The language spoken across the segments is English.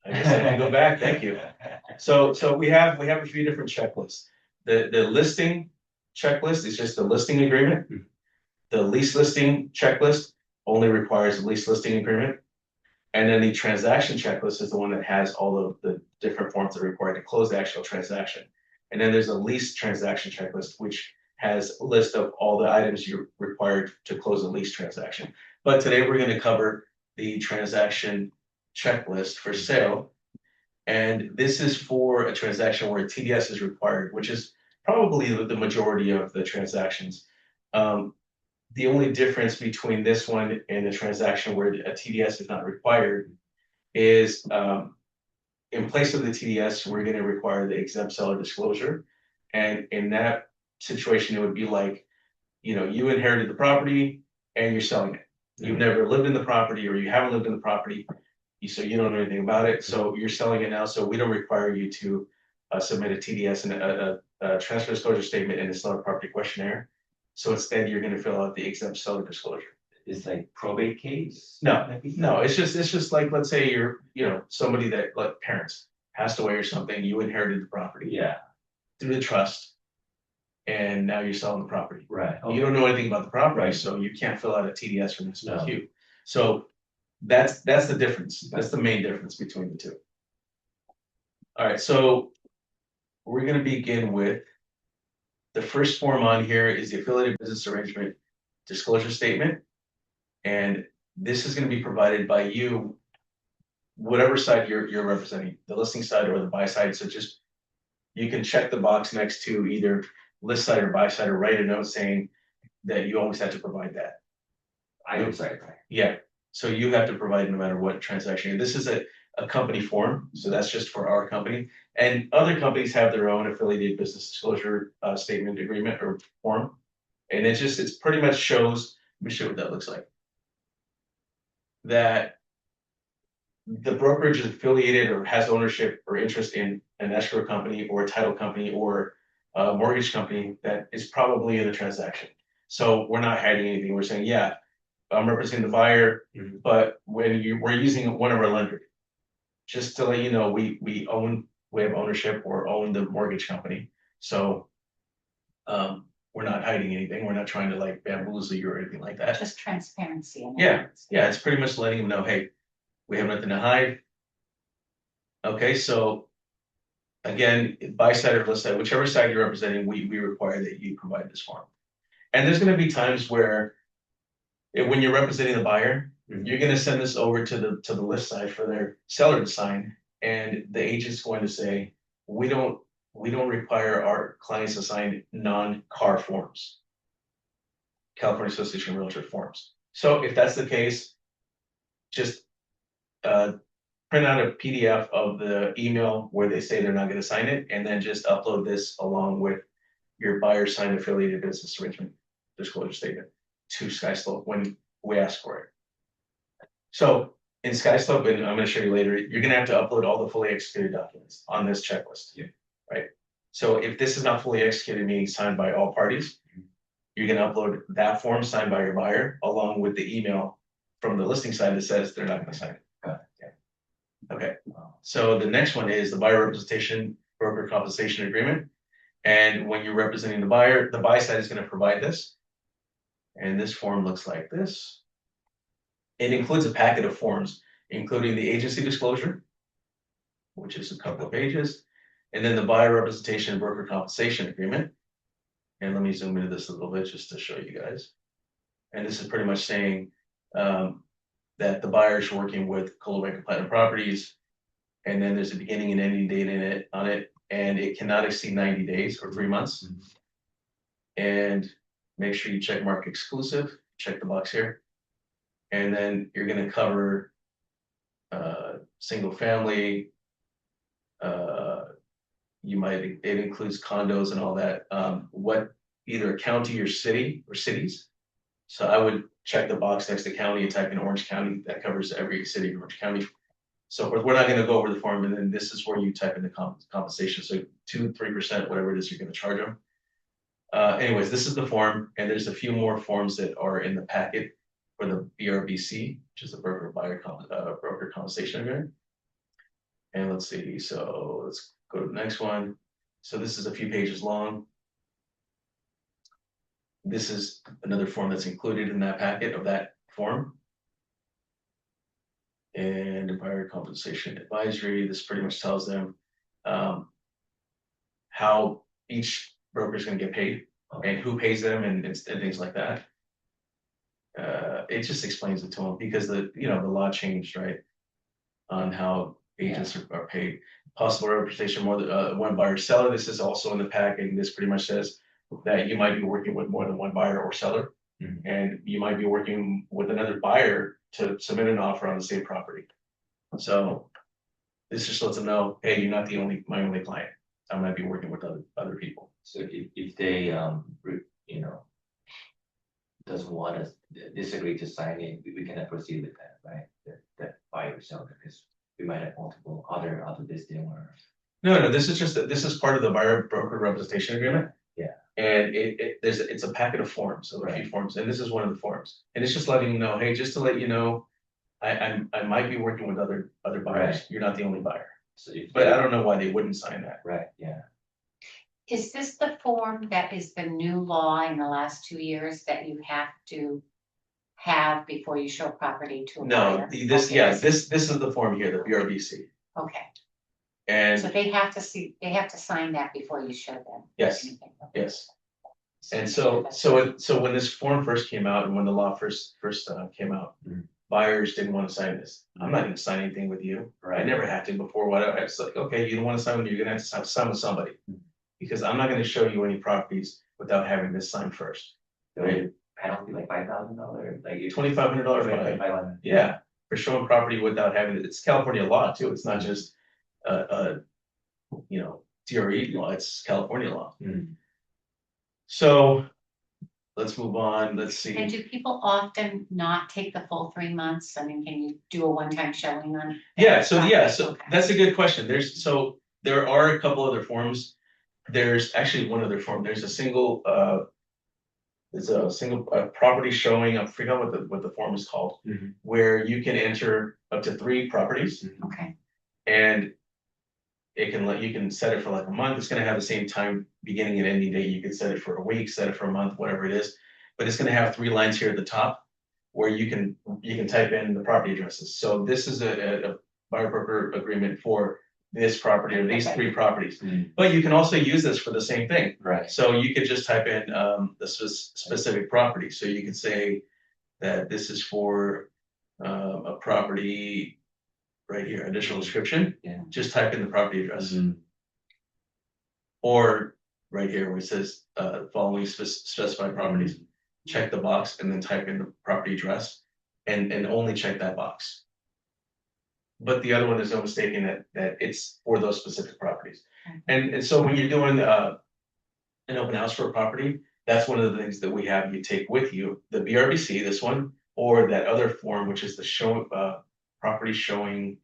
I guess I can go back. Thank you. So we have a few different checklists. The listing checklist is just the listing agreement. The lease listing checklist only requires a lease listing agreement. And then the transaction checklist is the one that has all of the different forms that are required to close the actual transaction. And then there's a lease transaction checklist, which has a list of all the items you're required to close a lease transaction. But today we're going to cover the transaction checklist for sale. And this is for a transaction where a TDS is required, which is probably the majority of the transactions. The only difference between this one and a transaction where a TDS is not required is in place of the TDS, we're going to require the exempt seller disclosure. And in that situation, it would be like, you inherited the property and you're selling it. You've never lived in the property or you haven't lived in the property, so you don't know anything about it. So you're selling it now. So we don't require you to submit a TDS and a transfer disclosure statement and a seller property questionnaire. So instead, you're going to fill out the exempt seller disclosure. It's like probate case? No, it's just like, let's say you're, somebody that, like, parents passed away or something, you inherited the property. Yeah. Through the trust, and now you're selling the property. Right. You don't know anything about the property, Right. so you can't fill out a TDS from this No. queue. So that's the difference. That's the main difference between the two. All right, so we're going to begin with the first form on here is the affiliated business arrangement disclosure statement. And this is going to be provided by you, whatever side you're representing, the listing side or the buy side. So just, you can check the box next to either list side or buy side, or write a note saying that you always have to provide that. I'm sorry. Yeah, so you have to provide no matter what transaction. This is a company form, so that's just for our company. And other companies have their own affiliated business disclosure statement agreement or form. And it's pretty much shows, let me show you what that looks like. That the brokerage is affiliated or has ownership or interest in an escrow company or a title company or a mortgage company that is probably in the transaction. So we're not hiding anything. We're saying, yeah, I'm representing the buyer, but when we're using one of our lenders, just to let you know, we have ownership or own the mortgage company. So we're not hiding anything. We're not trying to like bamboozle you or anything like that. Just transparency. Yeah, it's pretty much letting them know, hey, we have nothing to hide. Okay, so again, buy side or list side, whichever side you're representing, we require that you provide this form. And there's going to be times where when you're representing the buyer, you're going to send this over to the list side for their seller to sign, and the agent's going to say, we don't require our clients to sign non-car forms, California Association of Realtor forms. So if that's the case, just print out a PDF of the email where they say they're not going to sign it, and then just upload this along with your buyer signed affiliated business arrangement disclosure statement to SkySlope when we ask for it. So in SkySlope, and I'm going to show you later, you're going to have to upload all the fully executed documents on this checklist. Yeah. Right. So if this is not fully executed, meaning signed by all parties, you're going to upload that form signed by your buyer along with the email from the listing side that says they're not going to sign it. Yeah. Okay. So the next one is the buyer representation broker compensation agreement. And when you're representing the buyer, the buy side is going to provide this. And this form looks like this. It includes a packet of forms, including the agency disclosure, which is a couple of pages, and then the buyer representation and broker compensation agreement. And let me zoom into this a little bit just to show you guys. And this is pretty much saying that the buyer is working with Coldwell Banker Platinum Properties, and then there's a beginning and ending date on it, and it cannot exceed 90 days or 3 months. And make sure you check mark exclusive, check the box here. And then you're going to cover single family. It includes condos and all that. What either a county or city or cities. So I would check the box next to county and type in Orange County. That covers every city in Orange County. So we're not going to go over the form, and then this is where you type in the compensation. So 2-3%, whatever it is you're going to charge them. Anyways, this is the form, and there's a few more forms that are in the packet for the BRBC, which is the broker compensation agreement. And let's see, so let's go to the next one. So this is a few pages long. This is another form that's included in that packet of that form. And buyer compensation advisory, this pretty much tells them how each broker is gonna get paid and who pays them and things like that. It just explains it to them because the law changed, right? On how agents are paid. Possible representation more than one buyer seller. This is also in the pack, and this pretty much says that you might be working with more than one buyer or seller, and you might be working with another buyer to submit an offer on the same property. So this just lets them know, hey, you're not my only client. I might be working with other people. So if they, doesn't want to disagree to sign it, we cannot proceed with that, right? That buyer seller, because we might have multiple other listing or. No, this is part of the buyer broker representation agreement. Yeah. And it's a packet of forms, so a few forms, and this is one of the forms. And it's just letting you know, hey, just to let you know, I might be working with other buyers. Right. You're not the only buyer. So But I don't know why they wouldn't sign that. Right, yeah. Is this the form that is the new law in the last 2 years that you have to have before you show property to a No, buyer? this is the form here, the BRBC. Okay, And so they have to sign that before you show them. Yes. anything. yes. And so when this form first came out and when the law first came out, buyers didn't want to sign this. I'm not going to sign anything with you. I never had to before. Whatever. It's like, okay, you don't want to sign with me, you're going to have to sign with somebody, because I'm not going to show you any properties without having this signed first. Right? Penalty like $5,000, like $2,500 fine. Yeah, for showing property without having it. It's California law too. It's not just DRE law. It's California law. So let's move on. Let's see. And do people often not take the full 3 months? I mean, can you do a one-time showing on? So Okay. that's a good question. There are a couple other forms. There's actually one other form. There's a single property showing. I forgot what the form is called, where you can enter up to 3 properties, Okay, and you can set it for like a month. It's going to have the same time beginning and ending date. You can set it for a week, set it for a month, whatever it is. But it's going to have 3 lines here at the top where you can type in the property addresses. So this is a buyer broker agreement for this property or these 3 properties. But you can also use this for the same thing. Right. So you could just type in the specific property. So you could say that this is for a property right here, additional description. Yeah. Just type in the property address. Or right here where it says following specified properties, check the box and then type in the property address and only check that box. But the other one, there's no mistaking that it's for those specific properties. And so when you're doing an open house for a property, that's one of the things that we have you take with you, the BRBC, this one, or that other form, which is the property showing.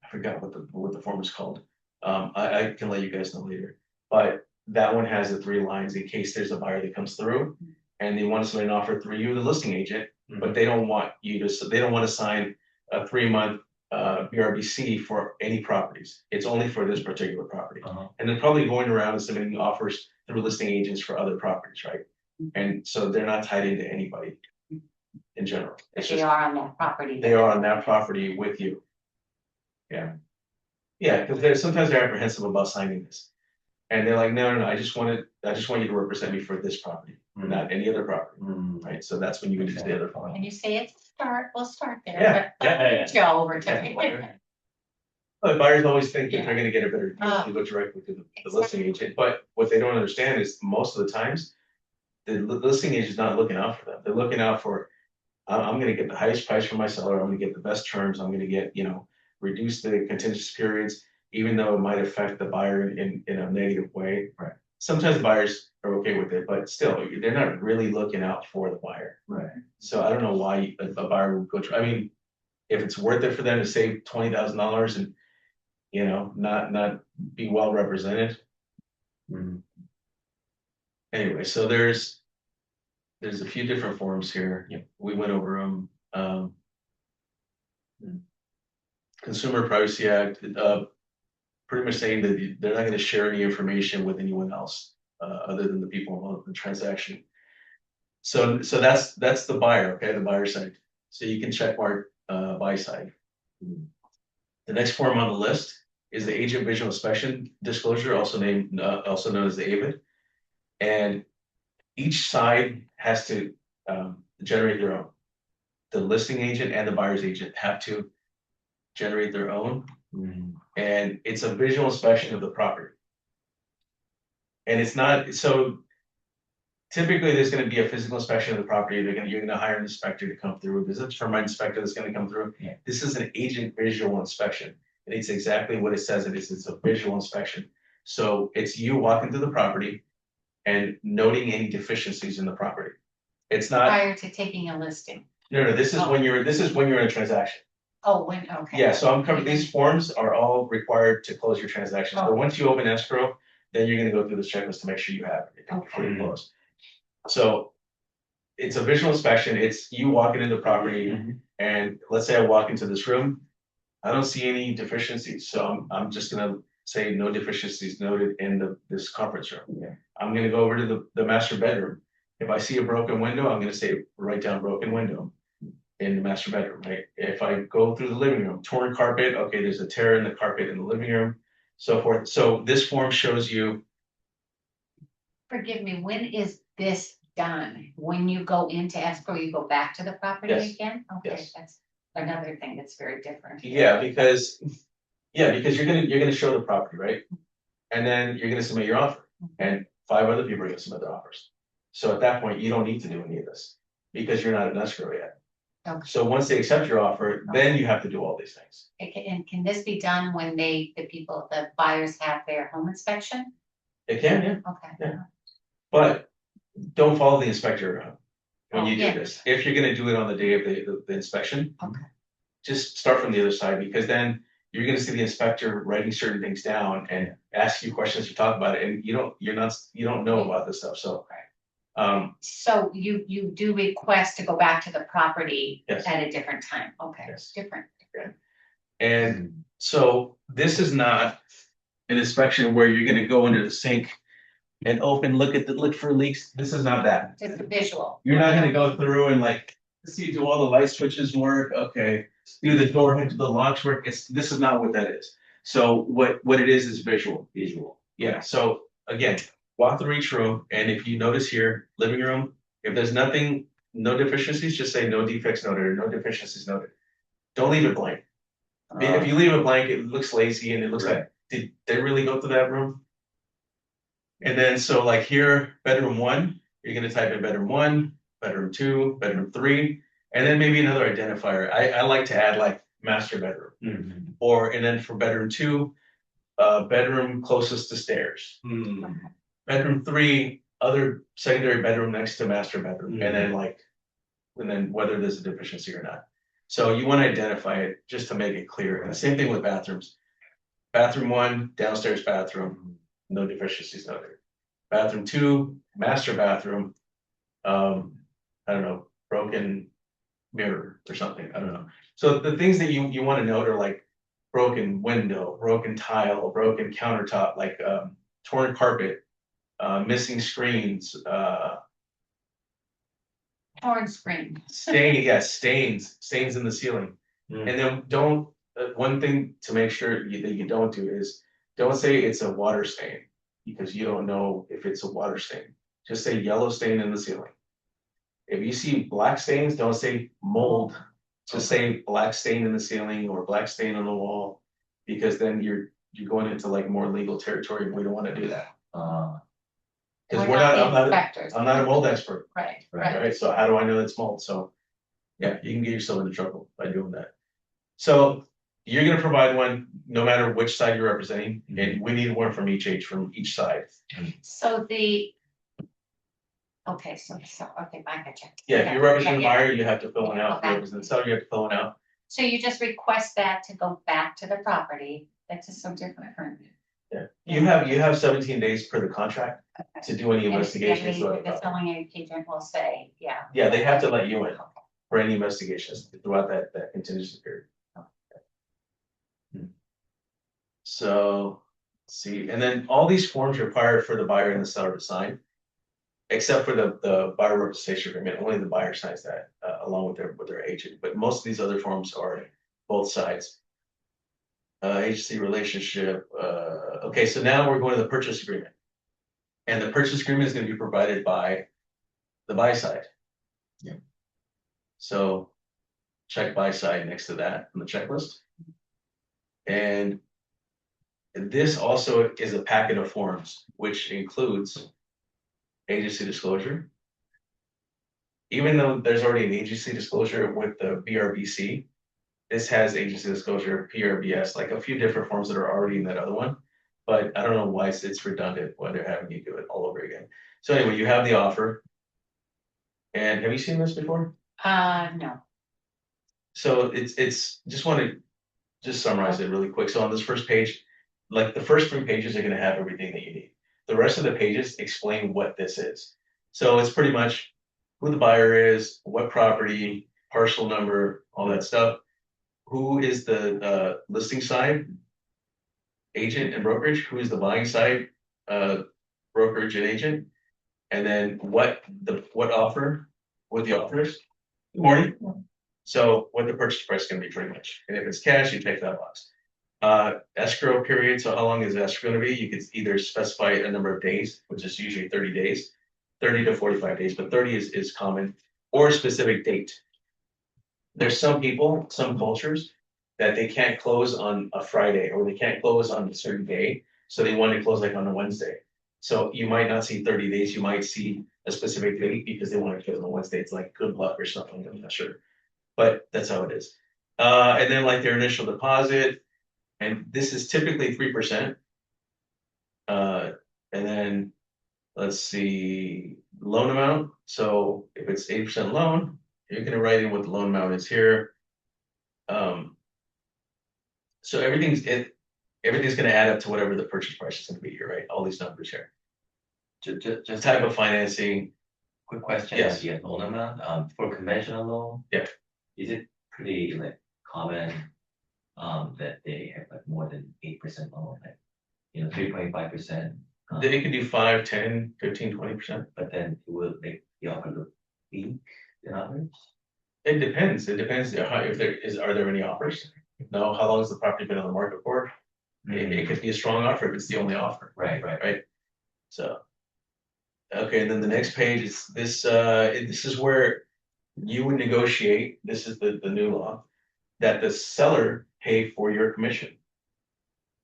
I forgot what the form is called. I can let you guys know later. But that one has the 3 lines in case there's a buyer that comes through and they want to submit an offer through you, the listing agent, but they don't want to sign a 3-month BRBC for any properties. It's only for this particular property. And they're probably going around and submitting offers through listing agents for other properties, right? And so they're not tied into anybody in general. but they are on that property. They are on that property with you. Yeah, because sometimes they're apprehensive about signing this. And they're like, no, I just want you to represent me for this property, not any other property, right? So that's when you would use the other form. And you say it's we'll start there. Yeah. Joe over time. But buyers always think that they're gonna get a better deal if you go directly to the listing agent, but what they don't understand is most of the times, the listing agent is not looking out for them. They're looking out for, I'm gonna get the highest price for my seller, I'm gonna get the best terms, I'm gonna get, reduce the contingency periods, even though it might affect the buyer in a negative way. Right. Sometimes the buyers are okay with it, but still, they're not really looking out for the buyer. Right. So I don't know why a buyer would go try. I mean, if it's worth it for them to save $20,000 and not be well represented. Anyway, so there's a few different forms here. We went over them. Consumer Privacy Act, pretty much saying that they're not gonna share any information with anyone else, other than the people involved in the transaction. So that's the buyer, okay, the buyer side. So you can check mark, buy side. The next form on the list is the agent visual inspection disclosure, also known as the AVID. And each side has to, generate their own. The listing agent and the buyer's agent have to generate their own, and it's a visual inspection of the property. And it's not, so typically there's gonna be a physical inspection of the property, you're gonna hire an inspector to come through, there's a termite inspector that's gonna come through. Yeah. This is an agent visual inspection, and it's exactly what it says it is, it's a visual inspection. So it's you walking through the property and noting any deficiencies in the property. It's not, Prior to taking a listing. no, this is when you're in a transaction. Oh, when, okay. Yeah, so I'm covering, these forms are all required to close your transactions, but Okay. once you open escrow, then you're gonna go through this checklist to make sure you have it before you close. So it's a visual inspection, it's you walking into the property, and let's say I walk into this room, I don't see any deficiencies, so I'm just gonna say no deficiencies noted in this conference room. Yeah. I'm gonna go over to the master bedroom. If I see a broken window, I'm gonna say, write down broken window in the master bedroom, right? If I go through the living room, torn carpet, okay, there's a tear in the carpet in the living room, so forth. So this form shows you, Forgive me, when is this done? When you go into escrow, you go back to the property Yes. again? Okay, Yes. that's another thing that's very different. because you're gonna show the property, right? And then you're gonna submit your offer, and 5 other people are gonna submit their offers. So at that point, you don't need to do any of this, because you're not in escrow yet. Okay. So once they accept your offer, then you have to do all these things. And can this be done when the buyers have their home inspection? It can, yeah, Okay. Yeah. But don't follow the inspector around when Oh, you do yeah. this. If you're gonna do it on the day of the inspection. Okay. Just start from the other side, because then you're gonna see the inspector writing certain things down and ask you questions to talk about it, and you don't know about this stuff, so. So you do request to go back to the property Yes. at a different time? Okay, Yes. different. And so this is not an inspection where you're gonna go under the sink and look for leaks. This is not that. Just a visual. You're not gonna go through and like, see, do all the light switches work? Okay. Do the door hinge, the locks work? This is not what that is. So what it is visual. Yeah, so again, walk through each room, and if you notice here, living room, if there's nothing, no deficiencies, just say no defects noted or no deficiencies noted. Don't leave it blank. If you leave it blank, it looks lazy and it looks like, did they really go through that room? And then, so like here, bedroom 1, you're gonna type in bedroom 1, bedroom 2, bedroom 3, and then maybe another identifier. I like to add like master bedroom. And then for bedroom 2, bedroom closest to stairs. Bedroom 3, other secondary bedroom next to master bedroom, and then whether there's a deficiency or not. So you want to identify it just to make it clear. And the same thing with bathrooms. Bathroom 1, downstairs bathroom, no deficiencies noted. Bathroom 2, master bathroom, I don't know, broken mirror or something, I don't know. So the things that you want to note are like broken window, broken tile, broken countertop, like torn carpet, missing screens, Torn screen. stains in the ceiling. And then one thing to make sure that you don't do is, don't say it's a water stain, because you don't know if it's a water stain. Just say yellow stain in the ceiling. If you see black stains, don't say mold, just say black stain in the ceiling or black stain on the wall, because then you're going into like more legal territory, and we don't want to do that. Because I'm not a mold expert, Right. right? So how do I know it's mold? So yeah, you can get yourself into trouble by doing that. So you're gonna provide one no matter which side you're representing, and we need one from each side. So okay, I got you. Yeah, if you're representing a Yeah. buyer, you have to fill one out. If Okay. you represent the seller, you have to fill one out. So you just request that to go back to the property, that's just so different from. Yeah, you have 17 days per the contract to do any investigations. The selling agent will say, yeah. Yeah, they have to let you in for any investigations throughout that contingency period. So, let's see, and then all these forms required for the buyer and the seller to sign. Except for the buyer representation agreement, only the buyer signs that, along with their agent, but most of these other forms are both sides. Agency relationship, okay, so now we're going to the purchase agreement. And the purchase agreement is gonna be provided by the buy side. Yeah. So check buy side next to that on the checklist. And this also is a packet of forms, which includes agency disclosure. Even though there's already an agency disclosure with the BRBC, this has agency disclosure, PRBS, like a few different forms that are already in that other one. But I don't know why it's redundant, why they're having you do it all over again. So anyway, you have the offer. And have you seen this before? No, So it's just want to just summarize it really quick. So on this first page, like the first 3 pages are gonna have everything that you need. The rest of the pages explain what this is. So it's pretty much who the buyer is, what property, parcel number, all that stuff. Who is the listing side? Agent and brokerage, who is the buying side? Brokerage and agent. And then what offer, what the offer is. Good morning. So what the purchase price is gonna be pretty much, and if it's cash, you take that box. Escrow period, so how long is escrow gonna be? You could either specify a number of days, which is usually 30 days, 30 to 45 days, but 30 is common, or a specific date. There's some people, some cultures, that they can't close on a Friday, or they can't close on a certain day, so they want to close like on a Wednesday. So you might not see 30 days, you might see a specific date because they want to close on a Wednesday, it's like good luck or something, I'm not sure. But that's how it is. And then like their initial deposit, and this is typically 3%. And then, let's see, loan amount, so if it's 8% loan, you're gonna write in what the loan amount is here. So everything's gonna add up to whatever the purchase price is gonna be here, right? All these numbers here. Just Type of financing, quick question, Yes. the loan amount, for conventional loan. Yeah. Is it pretty like common, that they have like more than 8% loan, like, 3.5%? then you can do 5, 10, 15, 20%. But then it will make the offer look weak than others? It depends, if are there any offers? No, how long has the property been on the market for? It could be a strong offer if it's the only offer. Right. So. Okay, and then the next page is this, this is where you would negotiate, this is the new law, that the seller pay for your commission.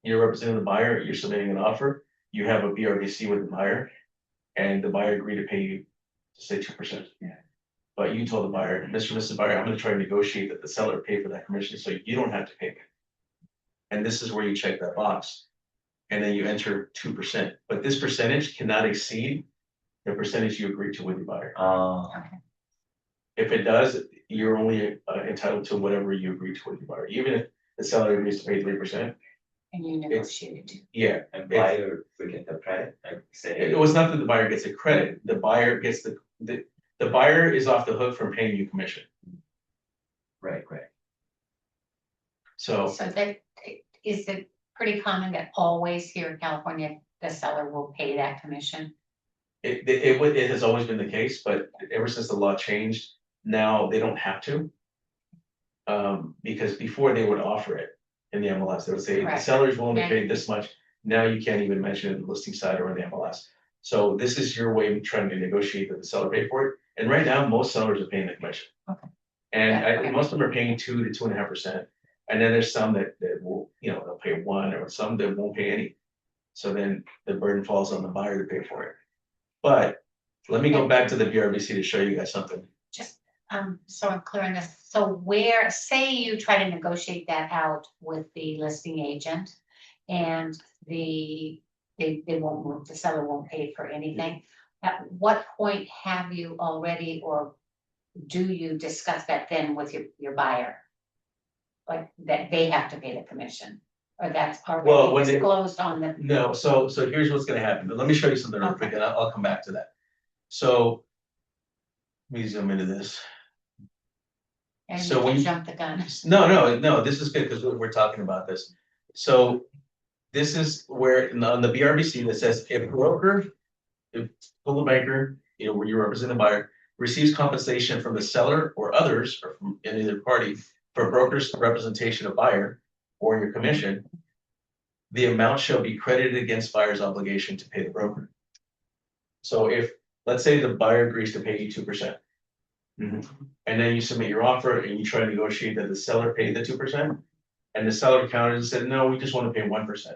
You're representing the buyer, you're submitting an offer, you have a BRBC with the buyer, and the buyer agreed to pay you, to say 2%. Yeah. But you told the buyer, Mr. and Mrs. Buyer, I'm gonna try to negotiate that the seller pay for that commission, so you don't have to pay. And this is where you check that box. And then you enter 2%, but this percentage cannot exceed the percentage you agreed to with your buyer. If it does, you're only entitled to whatever you agree to with your buyer, even if the seller agrees to pay 3%. and you negotiated. Yeah, And buyer will get the credit, like say. it was not that the buyer gets a credit, the buyer gets the buyer is off the hook from paying you commission. Right. So So that, is it pretty common that always here in California, the seller will pay that commission? it has always been the case, but ever since the law changed, now they don't have to. Because before they would offer it in the MLS, they would say, the Correct. seller's willing to Yeah. pay this much, now you can't even mention it in the listing side or in the MLS. So this is your way of trying to negotiate that the seller pay for it, and right now, most sellers are paying the commission. Okay. And Yeah, okay. most of them are paying 2 to 2.5%, and then there's some that will, they'll pay 1, or some that won't pay any. So then the burden falls on the buyer to pay for it. But let me go back to the BRBC to show you guys something. Just, so I'm clear on this, so where, say you try to negotiate that out with the listing agent. And they won't move, the seller won't pay for anything. At what point have you already, or do you discuss that then with your buyer? Like that they have to pay the commission, or that's Well, already when they- disclosed on the, No, so here's what's gonna happen, but let me show you something real quick, and I'll come back to that. So. Let me zoom into this. and So you when can you- jump the gun. No, this is good, because we're talking about this. So. this is where on the BRBC that says if broker, if the banker, where you represent the buyer, receives compensation from the seller or others or from any other party for broker's representation of buyer or your commission, the amount shall be credited against buyer's obligation to pay the broker. So if, let's say the buyer agrees to pay you 2%. And then you submit your offer and you try to negotiate that the seller pay the 2%. And the seller countered and said, no, we just want to pay 1%.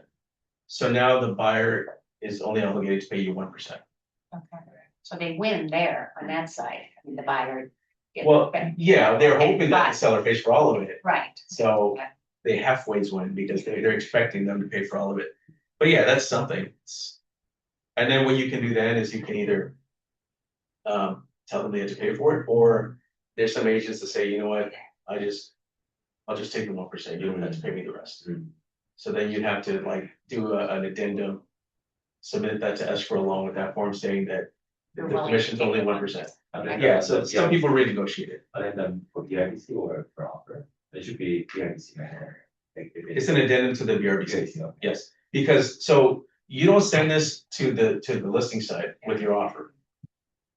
So now the buyer is only obligated to pay you 1%. Okay. So they win there on that side, I mean, the buyer. gets- Well, yeah, they're hoping that the But- seller pays for all of it. Right. So Yeah. they halfways win because they're expecting them to pay for all of it. But yeah, that's something. And then what you can do then is you can either tell them they have to pay for it, or there's some agents that say, you know what, I'll just take the 1%, you don't have to pay me the rest. So then you'd have to like do an addendum, submit that to escrow along with that form saying that the You're willing to commission's pay only the 1%. And then Yeah, so some people renegotiate it. And then for BRBC or for offer, it should be BRBC. It's an addendum to the BRBC. BRBC. Yes, because so you don't send this to the listing site with your offer.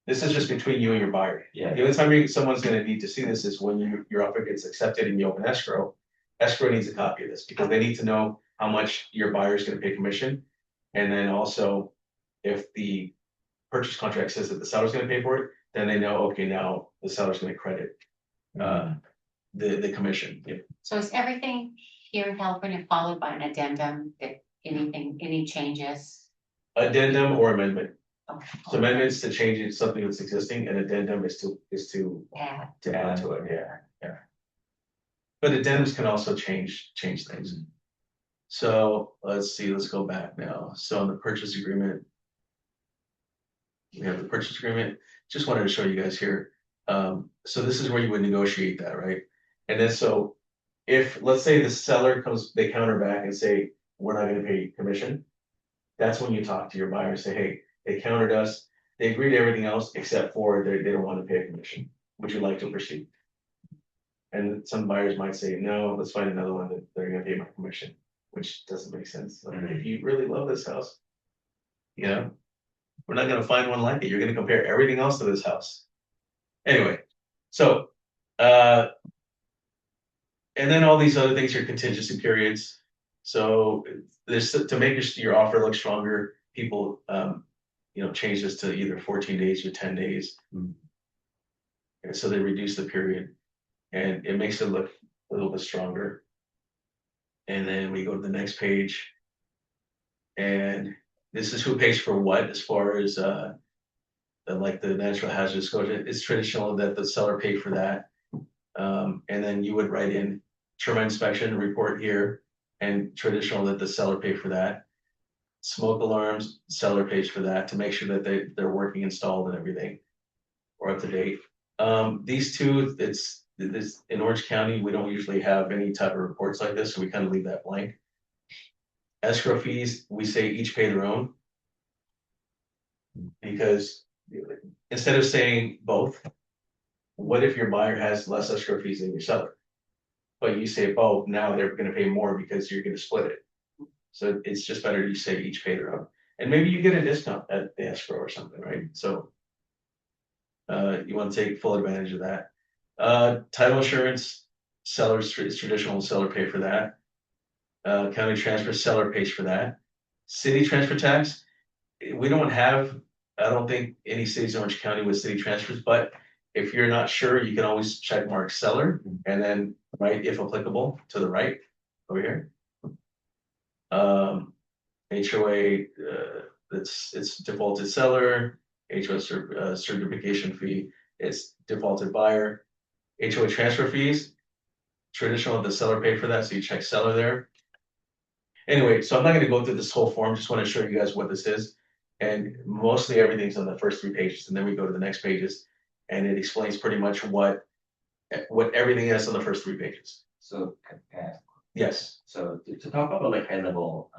This is just between you and your buyer. Yeah. The only time someone's gonna need to see this is when your offer gets accepted and you open escrow. Escrow needs a copy of this because they need to know how much your buyer is gonna pay commission. And then also, if the purchase contract says that the seller's gonna pay for it, then they know, okay, now the seller's gonna credit the commission. So is everything here in California followed by an addendum, that any changes? Addendum or amendment. Okay. So amendments to change it, something that's existing, and addendum is to Yeah. add to it, yeah. But addendums can also change things. So let's see, let's go back now. So on the purchase agreement. We have the purchase agreement, just wanted to show you guys here. So this is where you would negotiate that, right? And then so if, let's say the seller comes, they counter back and say, we're not gonna pay commission. That's when you talk to your buyer and say, hey, they countered us, they agreed to everything else except for they don't want to pay a commission. Would you like to proceed? And some buyers might say, no, let's find another one that they're gonna pay my commission, which doesn't make sense. Like, if you really love this house, we're not gonna find one like it. You're gonna compare everything else to this house. Anyway, so and then all these other things are contingency periods. So there's to make your offer look stronger, people change this to either 14 days or 10 days. And so they reduce the period and it makes it look a little bit stronger. And then we go to the next page. And this is who pays for what as far as the natural hazard disclosure. It's traditional that the seller pay for that. And then you would write in termite inspection report here, and traditional that the seller pay for that. Smoke alarms, seller pays for that to make sure that they're working, installed and everything, or up to date. These two, it's in Orange County, we don't usually have any type of reports like this, so we kind of leave that blank. Escrow fees, we say each pay their own. Because instead of saying both, what if your buyer has less escrow fees than your seller? But you say both, now they're gonna pay more because you're gonna split it. So it's just better you say each pay their own. And maybe you get a discount at the escrow or something, right? So you want to take full advantage of that. Title insurance, sellers, it's traditional, seller pay for that. County transfer, seller pays for that. City transfer tax, we don't have, I don't think any cities in Orange County with city transfers, but if you're not sure, you can always check mark seller and then write if applicable to the right over here. HOA, it's defaulted seller. HOA certification fee, it's defaulted buyer. HOA transfer fees, traditional, the seller pay for that, so you check seller there. Anyway, so I'm not gonna go through this whole form, just wanna show you guys what this is. And mostly everything's on the first 3 pages, and then we go to the next pages. And it explains pretty much what everything is on the first 3 pages. So, Yes, so to talk about like high level,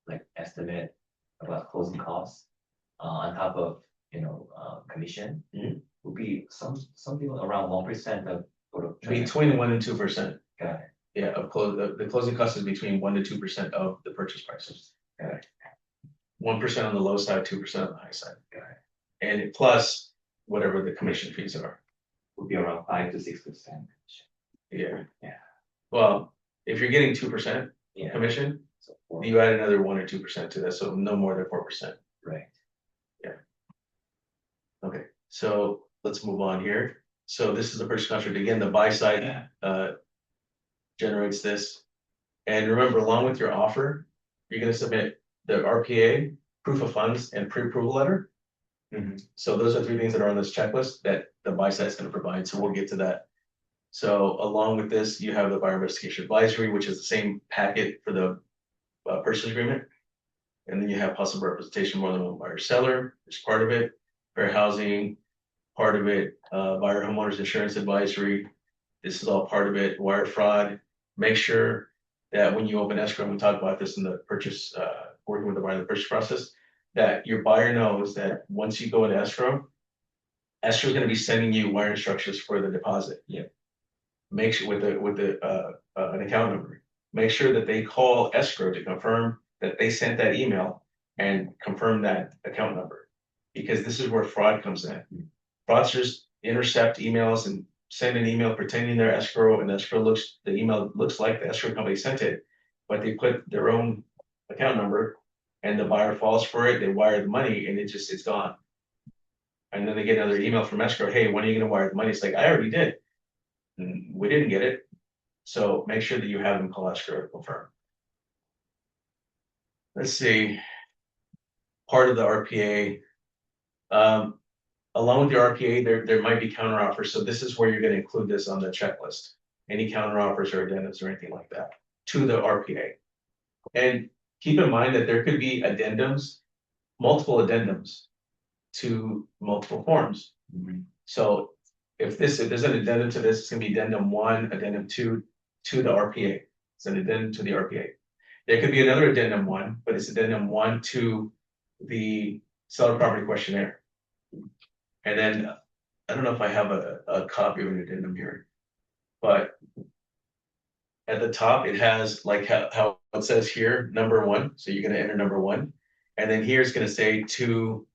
like estimate about closing costs, on top of, commission. Would be something around 1% of sort of. between 1% and 2%. Got it. Yeah, the closing cost is between 1% to 2% of the purchase price. Okay. 1% on the low side, 2% on the high side. Okay. And plus whatever the commission fees are. Would be around 5% to 6%. Yeah. Yeah. Well, if you're getting 2% Yeah. commission, So four, you add another 1% or 2% to that, so no more than 4%. right. Okay, so let's move on here. So this is the purchase contract. Again, the buy side generates this. And remember, along with your offer, you're gonna submit the RPA, proof of funds, and pre-approval letter. So those are three things that are on this checklist that the buy side is gonna provide, so we'll get to that. So along with this, you have the buyer investigation advisory, which is the same packet for the purchase agreement. And then you have possible representation more than one buyer seller, is part of it, fair housing, part of it, buyer homeowners insurance advisory. This is all part of it, wire fraud. Make sure that when you open escrow, and we talk about this in the purchase, working with the buyer in the purchase process, that your buyer knows that once you go into escrow is gonna be sending you wire instructions for the deposit. Yeah. Make sure with an account number, make sure that they call escrow to confirm that they sent that email and confirm that account number. Because this is where fraud comes in. Fraudsters intercept emails and send an email pretending they're escrow, and the email looks like the escrow company sent it, but they put their own account number and the buyer falls for it, they wire the money and it's gone. And then they get another email from escrow, hey, when are you gonna wire the money? It's like, I already did. And we didn't get it. So make sure that you have them call escrow to confirm. Let's see. Part of the RPA. Along with your RPA, there might be counter offers. So this is where you're going to include this on the checklist. Any counter offers or addendums or anything like that to the RPA. And keep in mind that there could be addendums, multiple addendums to multiple forms. So if there's an addendum to this, it's gonna be addendum 1, addendum 2 to the RPA. It's an addendum to the RPA. There could be another addendum 1, but it's addendum 1 to the seller property questionnaire. And then, I don't know if I have a copy of an addendum here, but at the top, it has like how it says here, number 1. So you're gonna enter number 1. And then here it's gonna say to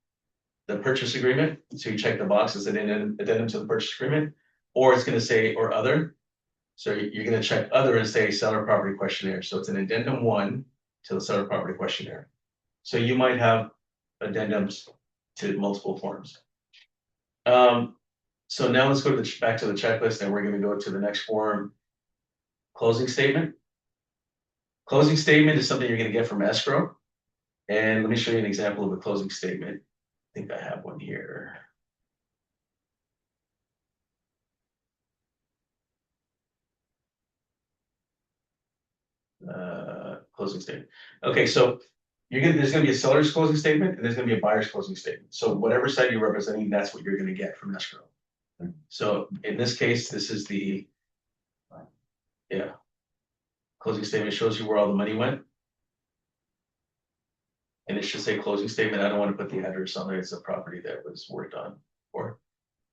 the purchase agreement. So you check the box as an addendum to the purchase agreement, or it's gonna say or other. So you're gonna check other and say seller property questionnaire. So it's an addendum 1 to the seller property questionnaire. So you might have addendums to multiple forms. So now let's go to back to the checklist, and we're gonna go to the next form. Closing statement. Closing statement is something you're gonna get from escrow. And let me show you an example of a closing statement. I think I have one here. Closing statement. Okay, so there's gonna be a seller's closing statement and there's gonna be a buyer's closing statement. So whatever side you're representing, that's what you're gonna get from escrow. So in this case, this is the closing statement, shows you where all the money went. And it should say closing statement. I don't want to put the address on there. It's a property that was worked on for.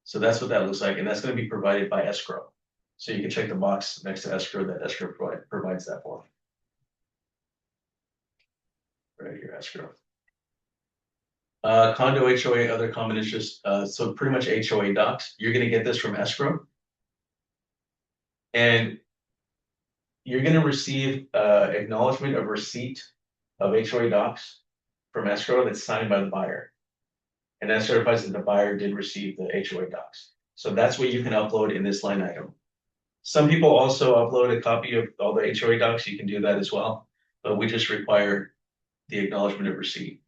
So that's what that looks like, and that's going to be provided by escrow. So you can check the box next to escrow that escrow provides that for. Right here, escrow. Condo HOA, other common interest. So pretty much HOA docs. You're going to get this from escrow. And you're going to receive acknowledgement of receipt of HOA docs from escrow that's signed by the buyer. And that certifies that the buyer did receive the HOA docs. So that's what you can upload in this line item. Some people also upload a copy of all the HOA docs. You can do that as well, but we just require the acknowledgement of receipt.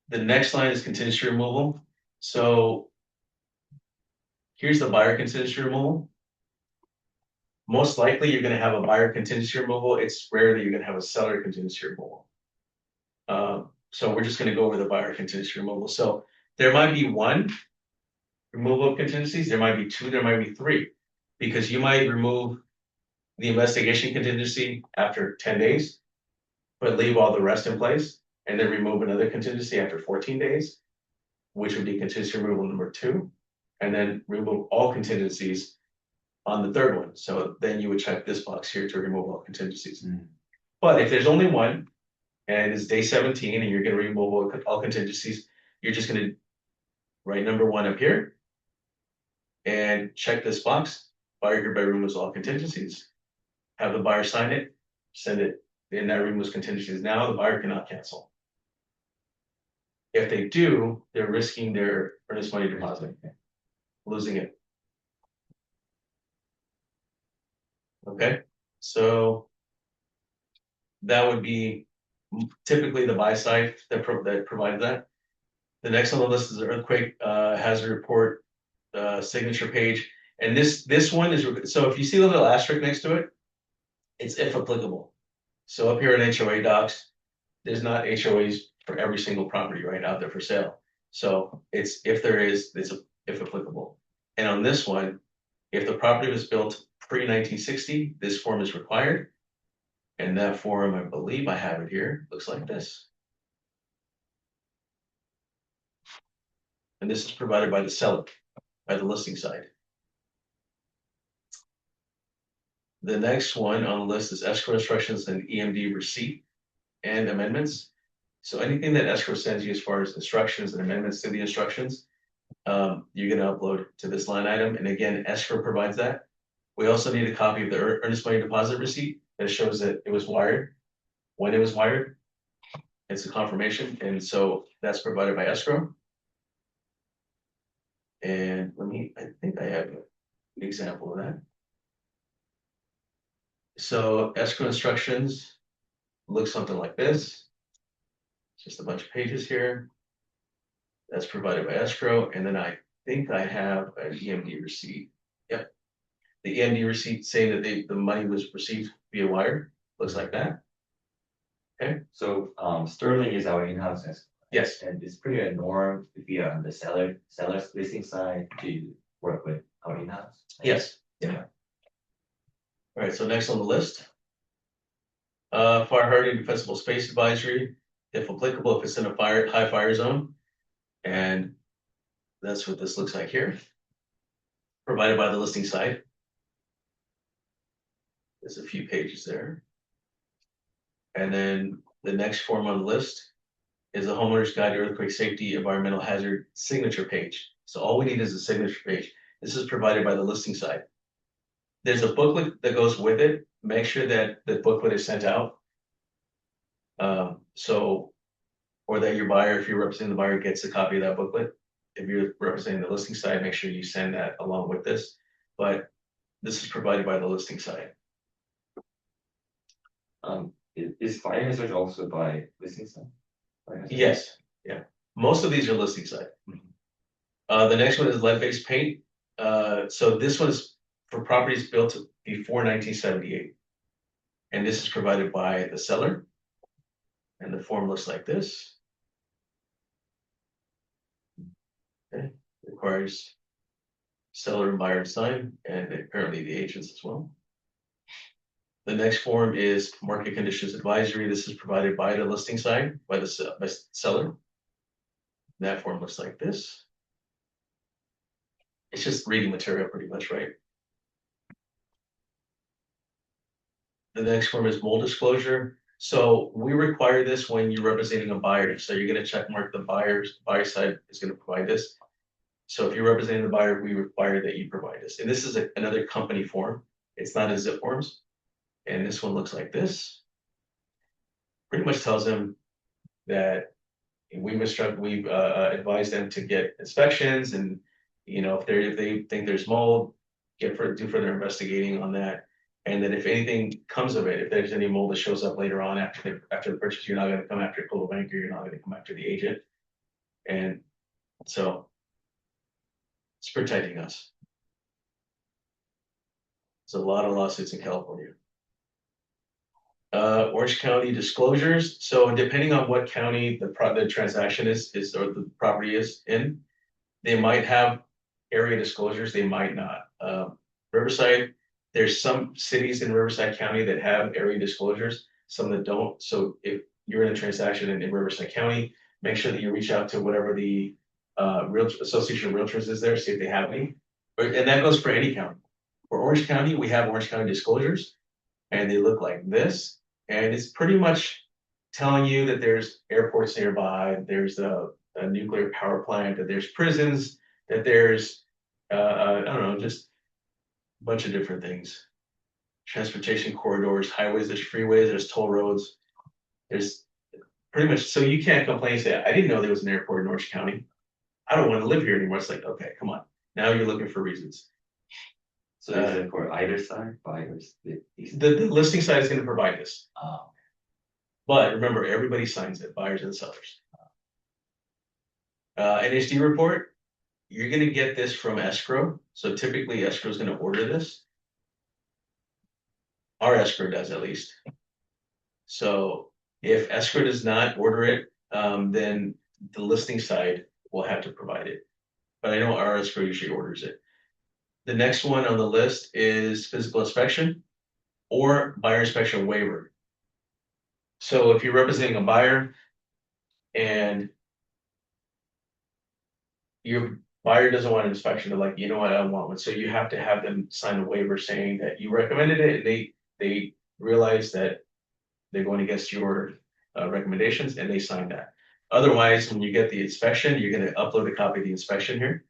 The next line is contingency removal. So here's the buyer contingency removal. Most likely you're going to have a buyer contingency removal. It's rare that you're going to have a seller contingency removal. So we're just going to go over the buyer contingency removal. So there might be 1 removal of contingencies, there might be 2, there might be 3, because you might remove the investigation contingency after 10 days, but leave all the rest in place, and then remove another contingency after 14 days, which would be contingency removal number 2, and then remove all contingencies on the third one. So then you would check this box here to remove all contingencies. Mm. But if there's only one, and it's day 17, and you're gonna remove all contingencies, you're just gonna write number 1 up here. And check this box, buyer group by removes all contingencies. Have the buyer sign it, send it, and that removes contingencies. Now the buyer cannot cancel. If they do, they're risking their earnest money deposit, losing it. Okay, so that would be typically the buy side that provides that. The next on the list is the earthquake hazard report signature page, and this one is, so if you see the little asterisk next to it, it's if applicable. So up here in HOA docs, there's not HOAs for every single property right out there for sale. So it's if there is, it's if applicable. And on this one, if the property was built pre-1960, this form is required. And that form, I believe I have it here, looks like this. And this is provided by the seller, by the listing side. The next one on the list is escrow instructions and EMD receipt and amendments. So anything that escrow sends you as far as instructions and amendments to the instructions, you're gonna upload to this line item. And again, escrow provides that. We also need a copy of the earnest money deposit receipt that shows that it was wired, when it was wired. It's a confirmation, and so that's provided by escrow. And I think I have an example of that. So escrow instructions look something like this. Just a bunch of pages here. That's provided by escrow, and then I think I have an EMD receipt. Yep. The EMD receipt saying that the money was received via wire, looks like that. Okay, So Sterling is our in-house escrow. yes, And it's pretty a norm if you are on the seller's listing side to work with our in-house. yes, yeah. All right, so next on the list. Fire hardening defensible space advisory, if applicable, if it's in a high fire zone. And that's what this looks like here. Provided by the listing side. There's a few pages there. And then the next form on the list is a homeowner's guide to earthquake safety environmental hazard signature page. So all we need is a signature page. This is provided by the listing side. There's a booklet that goes with it. Make sure that the booklet is sent out. Or that your buyer, if you're representing the buyer, gets a copy of that booklet. If you're representing the listing side, make sure you send that along with this. But this is provided by the listing side. Is fire hazard also by listing side? Yes, yeah. Most of these are listing side. The next one is lead-based paint. So this one is for properties built before 1978. And this is provided by the seller. And the form looks like this. Okay, requires seller and buyer to sign, and apparently the agents as well. The next form is market conditions advisory. This is provided by the listing side, by the seller. That form looks like this. It's just reading material pretty much, right? The next form is mold disclosure. So we require this when you're representing a buyer. So you're gonna check mark the buyer side is gonna provide this. So if you're representing the buyer, we require that you provide this. And this is another company form. It's not a zip forms. And this one looks like this. Pretty much tells them that we've advised them to get inspections, and if they think there's mold, do further investigating on that. And then if anything comes of it, if there's any mold that shows up later on after the purchase, you're not going to come after Coldwell Banker, you're not going to come after the agent. And so it's protecting us. There's a lot of lawsuits in California. Orange County disclosures. So depending on what county the transaction is or the property is in, they might have area disclosures, they might not. Riverside, there's some cities in Riverside County that have area disclosures, some that don't. So if you're in a transaction in Riverside County, make sure that you reach out to whatever the Association of Realtors is there, see if they have any. And that goes for any county. For Orange County, we have Orange County disclosures, and they look like this. And it's pretty much telling you that there's airports nearby, there's a nuclear power plant, that there's prisons, that there's, I don't know, just a bunch of different things. Transportation corridors, highways, there's freeways, there's toll roads. There's pretty much, so you can't complain and say, I didn't know there was an airport in Orange County. I don't want to live here anymore. It's like, okay, come on. Now you're looking for reasons. So is it for either side, buyers? The listing side is going to provide this. Oh, But remember, everybody signs it, buyers and sellers. NHD report, you're gonna get this from escrow. So typically escrow is gonna order this. Our escrow does at least. So if escrow does not order it, then the listing side will have to provide it. But I know our escrow usually orders it. The next one on the list is physical inspection or buyer inspection waiver. So if you're representing a buyer and your buyer doesn't want an inspection, they're like, you know what, I don't want one. So you have to have them sign a waiver saying that you recommended it, and they realize that they're going against your recommendations, and they sign that. Otherwise, when you get the inspection, you're going to upload a copy of the inspection here.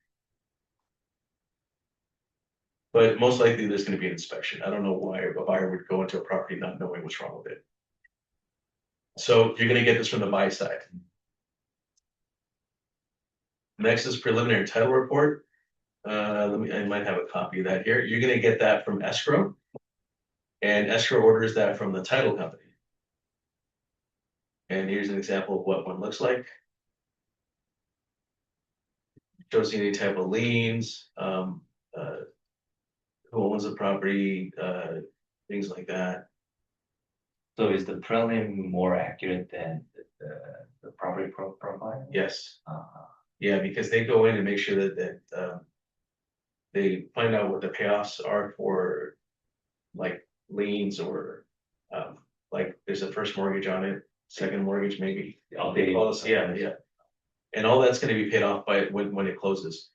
But most likely there's going to be an inspection. I don't know why a buyer would go into a property not knowing what's wrong with it. So you're going to get this from the buy side. Next is preliminary title report. I might have a copy of that here. You're going to get that from escrow, and escrow orders that from the title company. And here's an example of what one looks like. Shows you any type of liens, who owns the property, things like that. so is the prelim more accurate than the property profile? Yes. Uh, Yeah, because they go in and make sure that they find out what the payoffs are for like liens or like there's a first mortgage on it, second mortgage maybe. all They the- call us, yeah. And all that's gonna be paid off by when it closes.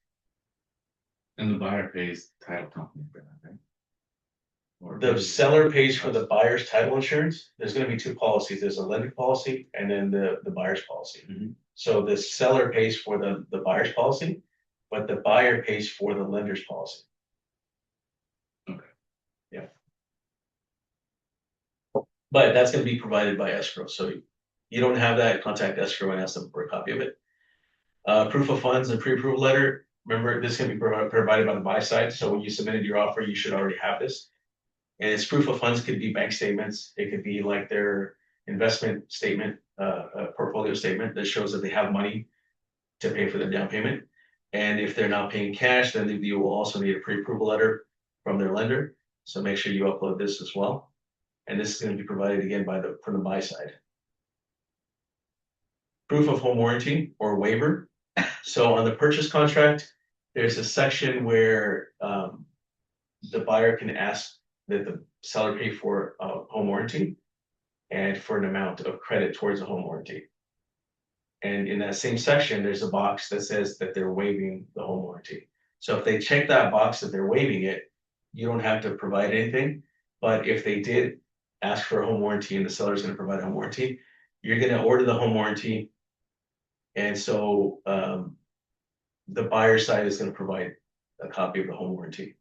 And the buyer pays title company for that, right? Or The seller pays for the buyer's title insurance. There's gonna be two policies. There's a lender policy and then the buyer's policy. Mhm. So the seller pays for the buyer's policy, but the buyer pays for the lender's policy. Okay. Yeah. But that's gonna be provided by escrow, so you don't have that, contact escrow and ask them for a copy of it. Proof of funds and pre-approval letter, remember, this can be provided by the buy side, so when you submitted your offer, you should already have this. And its proof of funds could be bank statements, it could be like their investment statement, portfolio statement that shows that they have money to pay for their down payment. And if they're not paying cash, then you will also need a pre-approval letter from their lender. So make sure you upload this as well. And this is going to be provided again from the buy side. Proof of home warranty or waiver. So on the purchase contract, there's a section where the buyer can ask that the seller pay for a home warranty and for an amount of credit towards a home warranty. And in that same section, there's a box that says that they're waiving the home warranty. So if they check that box that they're waiving it, you don't have to provide anything. But if they did ask for a home warranty and the seller is going to provide a home warranty, you're going to order the home warranty. And so the buyer side is going to provide a copy of the home warranty.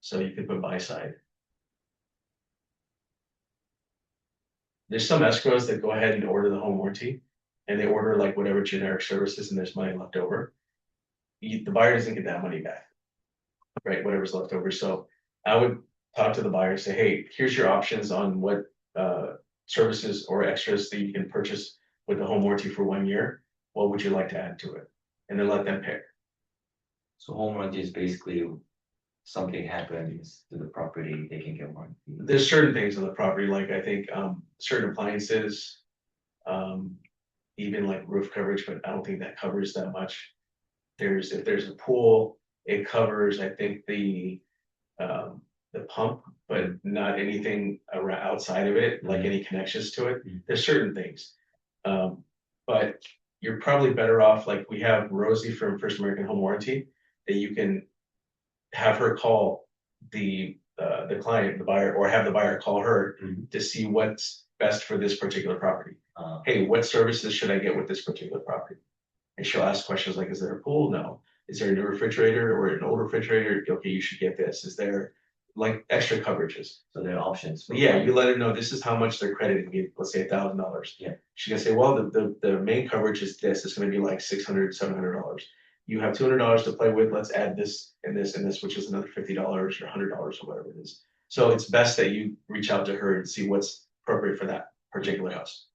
So you could put buy side. There's some escrows that go ahead and order the home warranty and they order like whatever generic services and there's money left over. The buyer doesn't get that money back, right? Whatever's left over. So I would talk to the buyer, say, hey, here's your options on what services or extras that you can purchase with the home warranty for 1 year. What would you like to add to it? And then let them pick. So home warranty is basically something happens to the property, they can get warranty. There's certain things on the property, like I think certain appliances, even like roof coverage, but I don't think that covers that much. If there's a pool, it covers, I think, the pump, but not anything around outside of it, like any connections to it. There's certain things. But you're probably better off, like we have Rosie from First American Home Warranty, that you can have her call the client, the buyer, or have the buyer call her Mhm. to see what's best for this particular property. Okay. Hey, what services should I get with this particular property? And she'll ask questions like, is there a pool? No. Is there a new refrigerator or an old refrigerator? Okay, you should get this. Is there like extra coverages? So there are options. for Yeah, buying. you let her know this is how much they're crediting you, let's say $1,000. Yeah. She's gonna say, well, the main coverage is this, it's gonna be like $600, $700. You have $200 to play with, let's add this and this and this, which is another $50 or $100 or whatever it is. So it's best that you reach out to her and see what's appropriate for that particular house.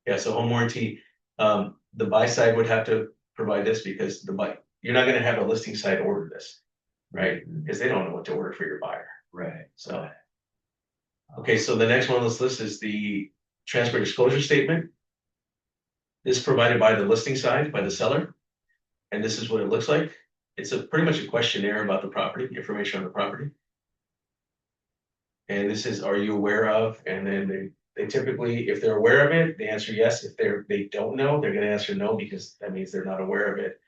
Yeah, so home warranty, the buy side would have to provide this because you're not gonna have a listing side order this, right? Mhm. Because they don't know what to order for your buyer. Right. So. Okay, so the next one on this list is the transfer disclosure statement. This is provided by the listing side, by the seller. And this is what it looks like. It's pretty much a questionnaire about the property, information on the property. And this is, are you aware of? And then they typically, if they're aware of it, they answer yes. If they don't know, they're gonna answer no because that means they're not aware of it.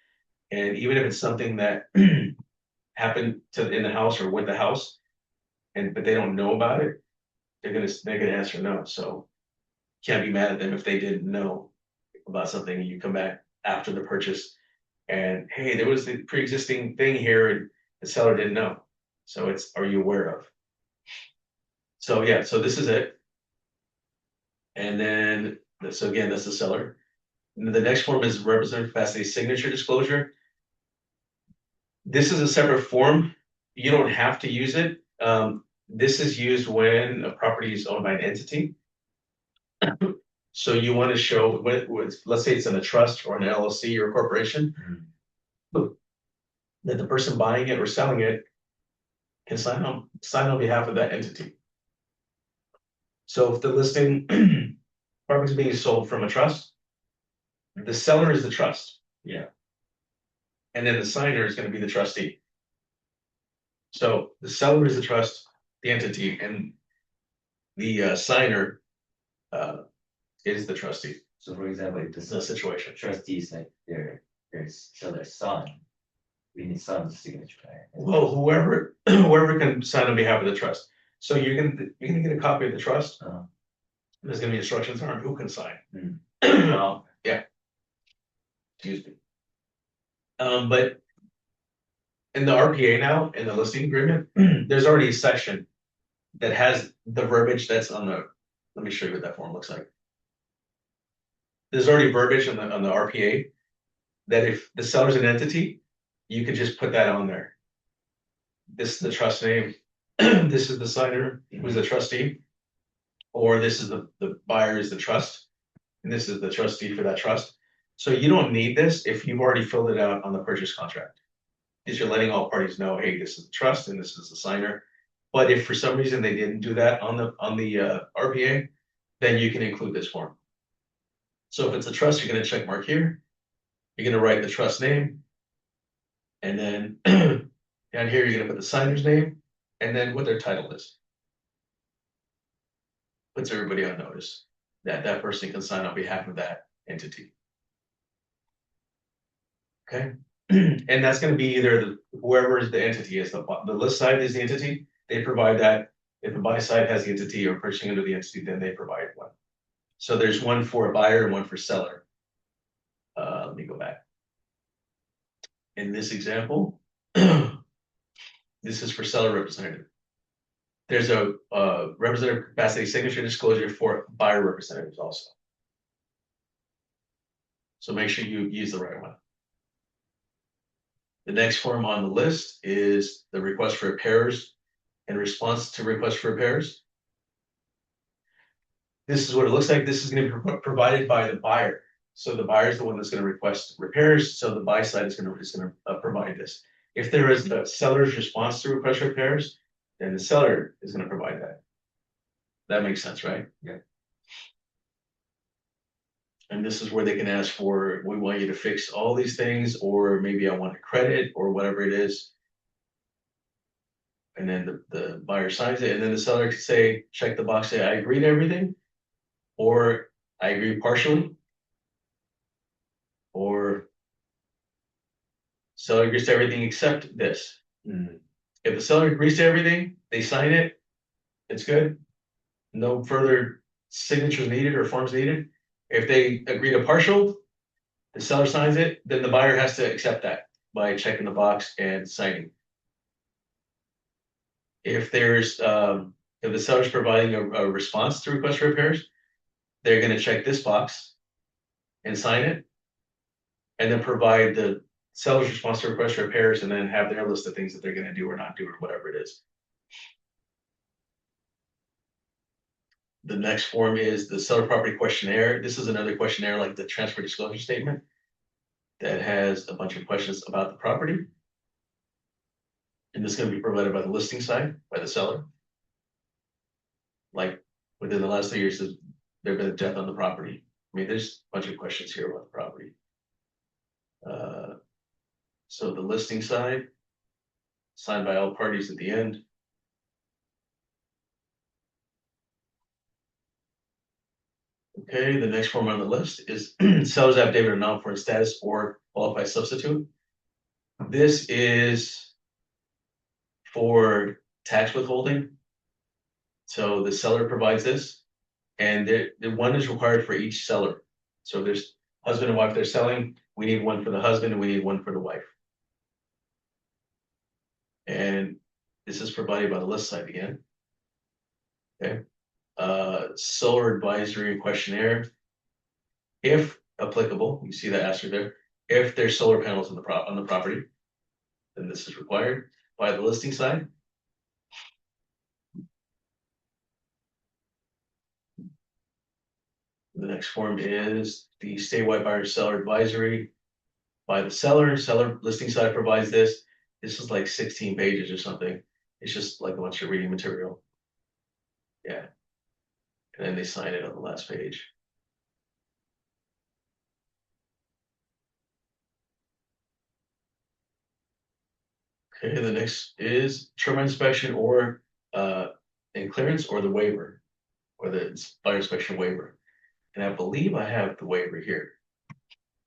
And even if it's something that happened in the house or with the house, but they don't know about it, they're gonna answer no. So can't be mad at them if they didn't know about something and you come back after the purchase and hey, there was the pre-existing thing here and the seller didn't know. So it's, are you aware of? So yeah, so this is it. And then, so again, that's the seller. And the next form is representative capacity signature disclosure. This is a separate form. You don't have to use it. This is used when a property is owned by an entity. So you want to show let's say it's in a trust or an LLC or a corporation, that the person buying it or selling it can sign on behalf of that entity. So if the listing property is being sold from a trust, the seller is the trust. Yeah. And then the signer is going to be the trustee. So the seller is the trust, the entity, and the signer is the trustee. So for example, if It's a situation. trustees like their seller's son, we need son's signature, right? Well, whoever can sign on behalf of the trust. So you're gonna get a copy of the trust. Uh, There's gonna be instructions on who can sign. well, Excuse me. But in the RPA now, in the listing agreement, there's already a section that has the verbiage that's on the, let me show you what that form looks like. There's already verbiage on the RPA that if the seller's an entity, you could just put that on there. This is the trust name, this is the signer, who's the trustee, or this is the buyer is the trust, and this is the trustee for that trust. So you don't need this if you've already filled it out on the purchase contract. Because you're letting all parties know, hey, this is the trust and this is the signer. But if for some reason they didn't do that on the RPA, then you can include this form. So if it's a trust, you're gonna check mark here. You're gonna write the trust name. And then down here, you're gonna put the signer's name and then what their title is. Puts everybody on notice that that person can sign on behalf of that entity. Okay, and that's gonna be either whoever is the entity is, the list side is the entity, they provide that. If the buy side has the entity or purchasing under the entity, then they provide one. So there's one for a buyer and one for seller. Let me go back. In this example, this is for seller representative. There's a representative capacity signature disclosure for buyer representatives also. So make sure you use the right one. The next form on the list is the request for repairs and response to request for repairs. This is what it looks like. This is going to be provided by the buyer. So the buyer is the one that's going to request repairs. So the buy side is going to provide this. If there is the seller's response to request repairs, then the seller is going to provide that. That makes sense, right? Yeah. And this is where they can ask for, we want you to fix all these things, or maybe I want a credit or whatever it is. And then the buyer signs it, and then the seller can say, check the box, say, I agree to everything, or I agree partially, or seller agrees to everything except this. If the seller agrees to everything, they sign it, it's good. No further signatures needed or forms needed. If they agree to partial, the seller signs it, then the buyer has to accept that by checking the box and signing. If if the seller's providing a response to request for repairs, they're gonna check this box and sign it. And then provide the seller's response to request for repairs and then have their list of things that they're gonna do or not do or whatever it is. The next form is the seller property questionnaire. This is another questionnaire like the transfer disclosure statement that has a bunch of questions about the property. And this is gonna be provided by the listing side, by the seller. Like, within the last 3 years, has there been a death on the property? I mean, there's a bunch of questions here about the property. So the listing side, signed by all parties at the end. Okay, the next form on the list is seller's affidavit of non-foreign status or qualified substitute. This is for tax withholding. So the seller provides this, and the one is required for each seller. So there's husband and wife they're selling, we need one for the husband and we need one for the wife. And this is provided by the list side again. Okay. Solar advisory questionnaire. If applicable, you see that asterisk there, if there's solar panels on the property, then this is required by the listing side. The next form is the statewide buyer seller advisory by the seller. Seller listing side provides this. This is like 16 pages or something. It's just like a bunch of reading material. Yeah. And then they sign it on the last page. Okay, the next is termite inspection or in clearance or the waiver, or the buyer inspection waiver. And I believe I have the waiver here.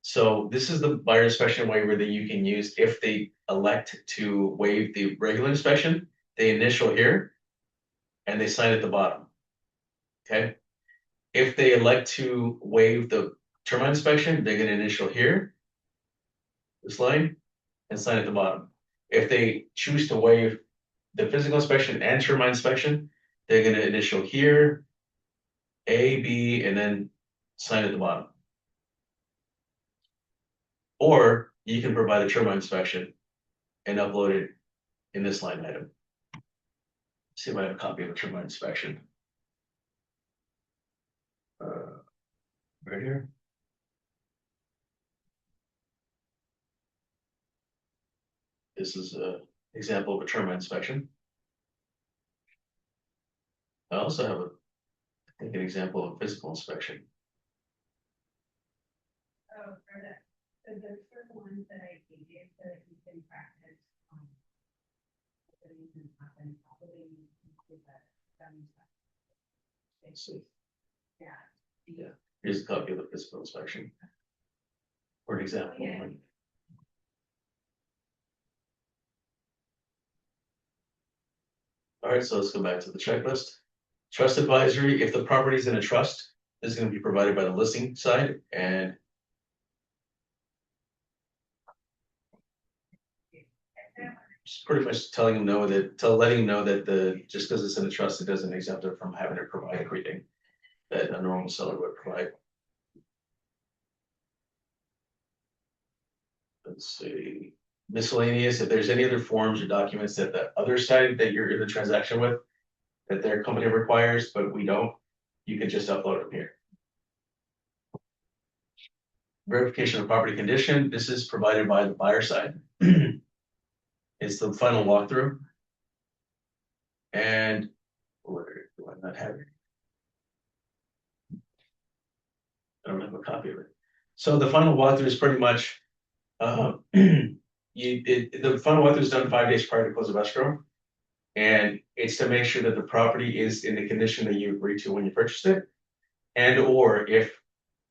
So this is the buyer inspection waiver that you can use if they elect to waive the regular inspection. They initial here and they sign at the bottom. Okay. If they elect to waive the termite inspection, they're going to initial here, this line, and sign at the bottom. If they choose to waive the physical inspection and termite inspection, they're going to initial here, A, B, and then sign at the bottom. Or you can provide a termite inspection and upload it in this line item. See if I have a copy of a termite inspection. Right here. This is an example of a termite inspection. I also have I think an example of physical inspection. Oh, for that, so those are the ones that I gave you so that you can practice. The reason happen, probably into the Let's see. Yeah. Here's a copy of the physical inspection. For an example. Yeah. All right, so let's go back to the checklist. Trust advisory, if the property is in a trust, this is going to be provided by the listing side, and just pretty much telling them no that, letting them know that just because it's in a trust, it doesn't exempt it from having to provide everything that a normal seller would provide. Let's see, miscellaneous, if there's any other forms or documents that the other side that you're in the transaction with, that their company requires, but we don't, you can just upload them here. Verification of property condition, this is provided by the buyer side. It's the final walkthrough. And where do I not have it? I don't have a copy of it. So the final walkthrough is pretty much the final walkthrough is done 5 days prior to close of escrow. And it's to make sure that the property is in the condition that you agreed to when you purchased it. And or if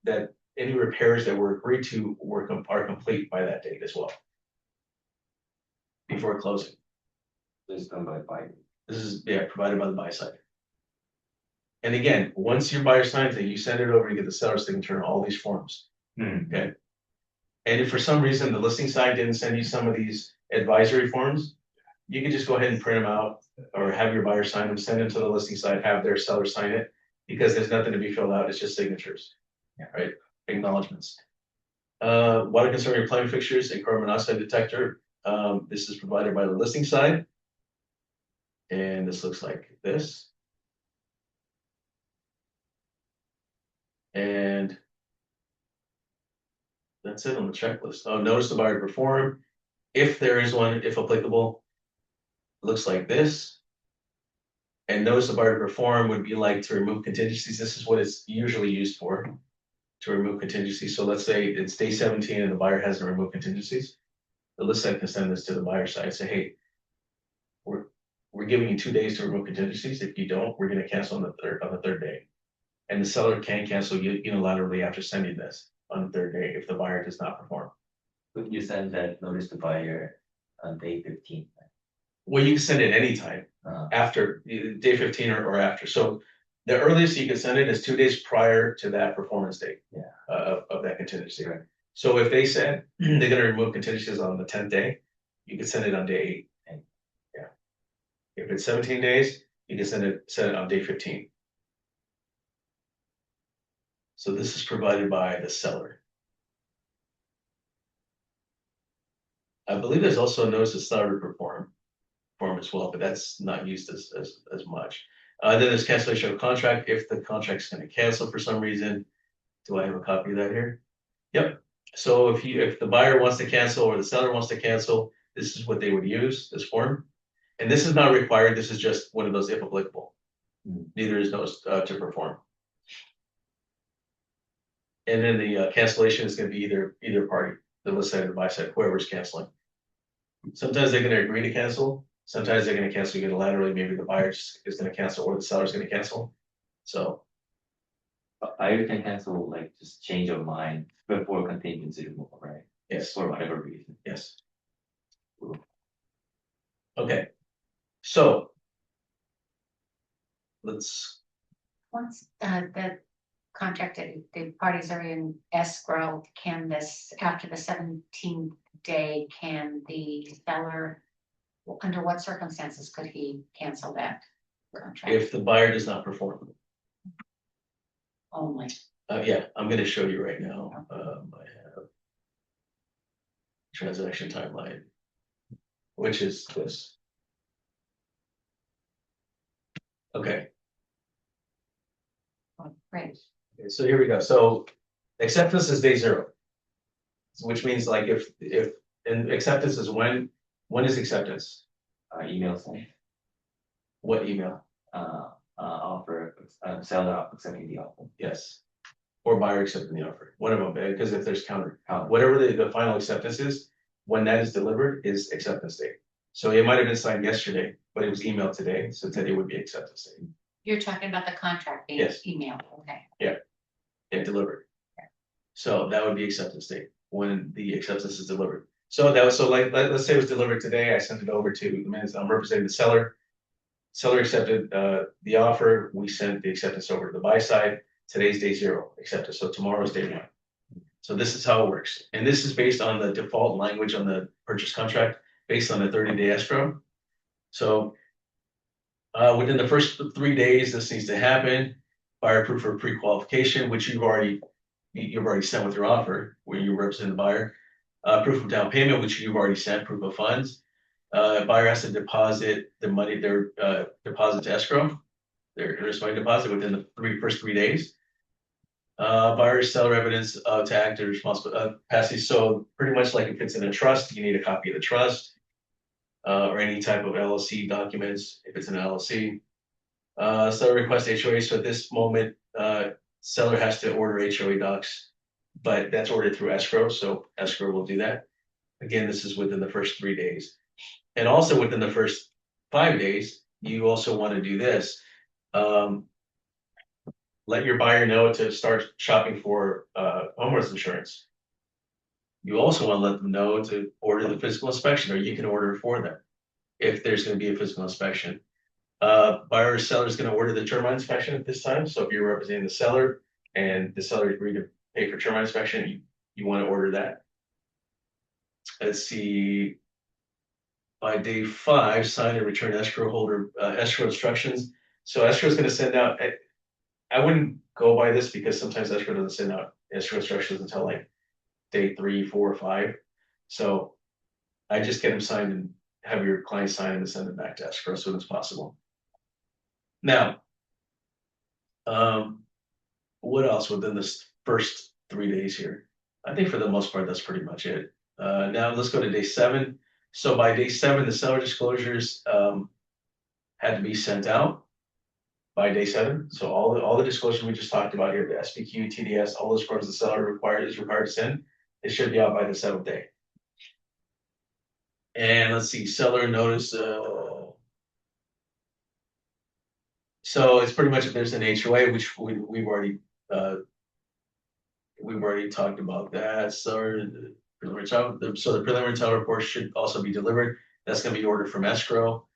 that any repairs that were agreed to are complete by that date as well. Before closing. This is done by buyer. This is, yeah, provided by the buy side. And again, once your buyer signs it, you send it over, you get the seller's signature on all these forms. Okay. And if for some reason the listing side didn't send you some of these advisory forms, you can just go ahead and print them out or have your buyer sign them, send them to the listing side, have their seller sign it. Because there's nothing to be filled out, it's just signatures. Yeah. Right, acknowledgements. Water conserving plumbing fixtures and carbon monoxide detector. This is provided by the listing side. And this looks like this. And that's it on the checklist. Oh, notice the buyer to perform, if there is one, if applicable. Looks like this. And notice the buyer to perform would be like to remove contingencies. This is what it's usually used for. To remove contingencies. So let's say it's day 17 and the buyer hasn't removed contingencies. The list side can send this to the buyer side and say, hey, we're giving you 2 days to remove contingencies. If you don't, we're gonna cancel on the third day. And the seller can cancel unilaterally after sending this on the third day if the buyer does not perform. But you send that notice to buyer on day 15. Well, you can send it anytime after day 15 or after. So the earliest you can send it is 2 days prior to that performance date. Yeah. Of that contingency. Right. So if they said they're gonna remove contingencies on the 10th day, you can send it on day 8. Yeah. If it's 17 days, you can send it on day 15. So this is provided by the seller. I believe there's also a notice of seller to perform as well, but that's not used as much. Then there's cancellation of contract if the contract's gonna cancel for some reason. Do I have a copy of that here? Yep. So if the buyer wants to cancel or the seller wants to cancel, this is what they would use, this form. And this is not required, this is just one of those if applicable. Neither is notice to perform. And then the cancellation is gonna be either party, the list side or the buy side, whoever's canceling. Sometimes they're gonna agree to cancel, sometimes they're gonna cancel unilaterally, maybe the buyer is gonna cancel or the seller's gonna cancel. So Buyer can cancel, like, just change of mind before contingency removal, right? yes, For whatever reason. yes. Okay, so let's, Once the contracted, the parties are in escrow, can this, after the 17th day, can the seller, under what circumstances could he cancel that contract if the buyer does not perform, only? yeah, I'm gonna show you right now. I have transaction timeline, which is this. Okay, Great. so here we go. So acceptance is day 0. Which means like and acceptance is when is acceptance? Email sent, What email? offer, seller accepting the offer. Yes. Or buyer accepting the offer, one of them, because if there's counter, Counter. whatever the final acceptance is, when that is delivered is acceptance date. So it might have been signed yesterday, but it was emailed today, so today would be acceptance date. You're talking about the contract being Yes. emailed, okay. It delivered. So that would be acceptance date, when the acceptance is delivered. So that was, so like, let's say it was delivered today, I sent it over to the manager, I'm representing the seller. Seller accepted the offer, we sent the acceptance over to the buy side. Today's day 0 accepted, so tomorrow's day 1. So this is how it works, and this is based on the default language on the purchase contract, based on the 30-day escrow. So within the first 3 days, this needs to happen. Buyer proof of pre-qualification, which you've already sent with your offer, where you represent the buyer. Proof of down payment, which you've already sent, proof of funds. Buyer has to deposit the money, their deposit to escrow, their earnest money deposit within the first 3 days. Buyer seller evidence to act as responsible capacity. So pretty much like if it's in a trust, you need a copy of the trust. Or any type of LLC documents, if it's an LLC. Seller request HOA, so at this moment, seller has to order HOA docs, but that's ordered through escrow, so escrow will do that. Again, this is within the first 3 days. And also within the first 5 days, you also want to do this. Let your buyer know to start shopping for homeowners insurance. You also want to let them know to order the physical inspection, or you can order it for them. if there's gonna be a physical inspection. Buyer or seller is gonna order the termite inspection at this time, so if you're representing the seller and the seller agreed to pay for termite inspection, you wanna order that. Let's see. By day 5, sign and return escrow holder, escrow instructions. So escrow is gonna send out, I wouldn't go by this because sometimes escrow doesn't send out escrow instructions until like day 3, 4, or 5. So I just get them signed and have your client sign and send it back to escrow as soon as possible. Now, what else within this first 3 days here? I think for the most part, that's pretty much it. Now let's go to day 7. So by day 7, the seller disclosures had to be sent out by day 7. So all the disclosures we just talked about here, the SPQ, TDS, all those forms the seller is required to send, it should be out by the 7th day. And let's see, seller notice. So it's pretty much if there's an HOA, which we've already talked about that. So the preliminary title report should also be delivered. That's going to be ordered from escrow.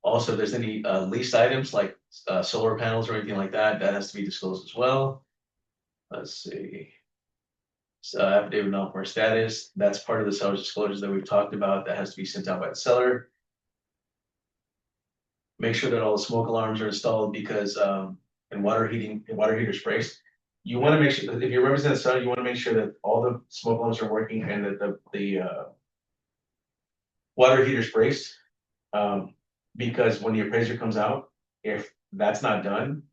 Also, if there's any leased items like solar panels or anything like that, that has to be disclosed as well. Let's see. So affidavit of non-for status, that's part of the seller's disclosures that we've talked about. That has to be sent out by the seller. Make sure that all the smoke alarms are installed because in water heater sprays, you want to make sure that if you're representing the seller, you want to make sure that all the smoke alarms are working and that the water heater sprays. Because when the appraiser comes out, if that's not done,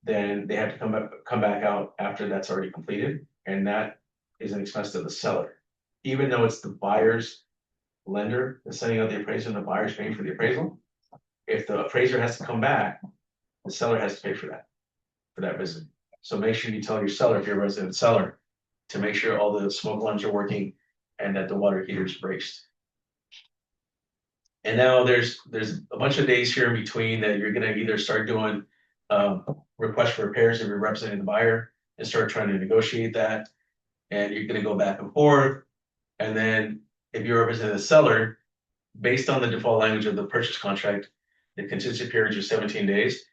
then they have to come back out after that's already completed, and that is an expense to the seller. Even though it's the buyer's lender that's sending out the appraisal and the buyer's paying for the appraisal, if the appraiser has to come back, the seller has to pay for that visit. So make sure you tell your seller, if you're a resident seller, to make sure all the smoke alarms are working and that the water heater is braced. And now there's a bunch of days here in between that you're gonna either start doing requests for repairs if you're representing the buyer and start trying to negotiate that. And you're gonna go back and forth. And then if you're representing the seller, based on the default language of the purchase contract, the contingency period is 17 days.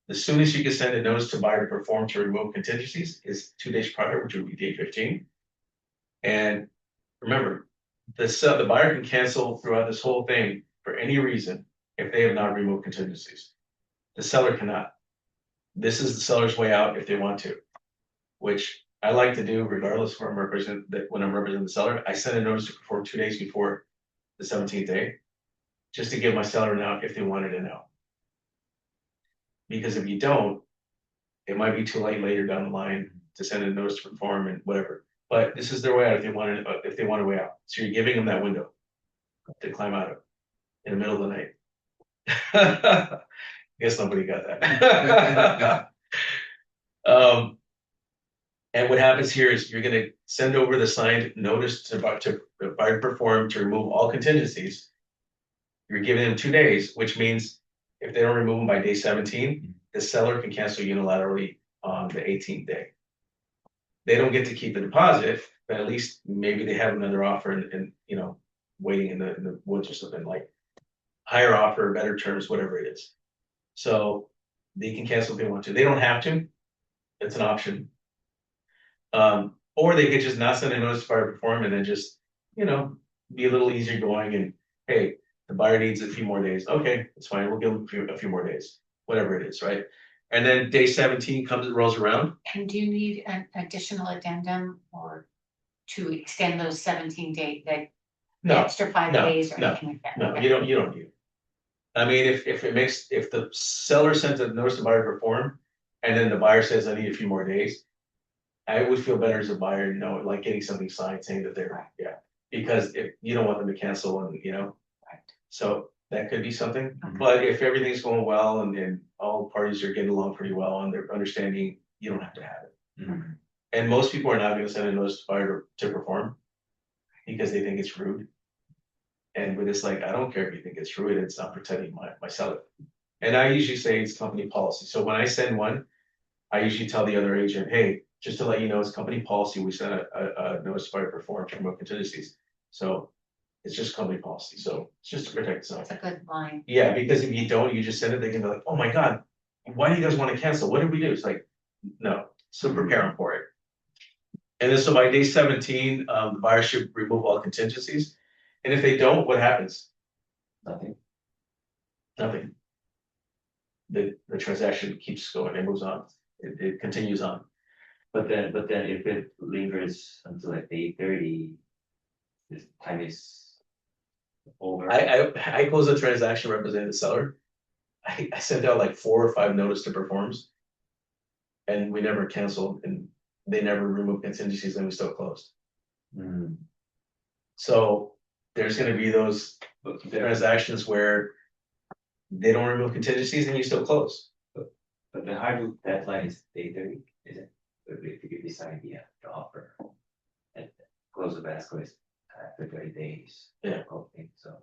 The soonest you can send a notice to buyer to perform to remove contingencies is 2 days prior, which would be day 15. And remember, the buyer can cancel throughout this whole thing for any reason if they have not removed contingencies. The seller cannot. This is the seller's way out if they want to, which I like to do regardless of when I'm representing the seller. I send a notice to perform 2 days before the 17th day, just to give my seller an out if they wanted an out. Because if you don't, it might be too late later down the line to send a notice to perform and whatever. But this is their way out if they want a way out. So you're giving them that window to climb out of in the middle of the night. Guess nobody got that. And what happens here is you're going to send over the signed notice to buyer perform to remove all contingencies. You're giving them 2 days, which means if they don't remove them by day 17, the seller can cancel unilaterally on the 18th day. They don't get to keep the deposit, but at least maybe they have another offer and waiting in the woods or something, like higher offer, better terms, whatever it is. So they can cancel if they want to. They don't have to. It's an option. Or they could just not send a notice to buyer perform and then just, be a little easier going and, hey, the buyer needs a few more days. Okay, it's fine. We'll give them a few more days, whatever it is, right? And then day 17 rolls around. And do you need an additional addendum or to extend those 17 days, the No, extra 5 days or no, anything like that? no, Okay. you don't need it. I mean, if the seller sends a notice to buyer perform and then the buyer says, I need a few more days, I would feel better as a buyer, like getting something signed saying that they're, Right. yeah. Because if you don't want them to cancel and, Right. So that could be something. Mhm. But if everything's going well and all parties are getting along pretty well and they're understanding, you don't have to have it. Mhm. And most people are not going to send a notice to buyer to perform because they think it's rude. And with it's like, I don't care if you think it's rude, it's not protecting my seller. And I usually say it's company policy. So when I send one, I usually tell the other agent, hey, just to let you know, it's company policy. We send a notice to buyer perform to remove contingencies. So It's just company policy, so it's just to protect itself. That's a good line. Yeah, because if you don't, you just send it, they can be like, oh my god, why do you guys want to cancel? What did we do? It's like, no, so prepare them for it. And then so by day 17, the buyer should remove all contingencies. And if they don't, what happens? Nothing. Nothing. The transaction keeps going, it moves on, it continues on. But then if it lingers until like day 30, this time is over. I close a transaction representing the seller. I sent out like 4 or 5 notice to performs. And we never canceled and they never removed contingencies and we still closed. Hmm. So there's gonna be those transactions where they don't remove contingencies and you still close. But the hard deadline is day 30, is it? If you decide the offer. And close of escrow is after 30 days. Yeah. Okay, so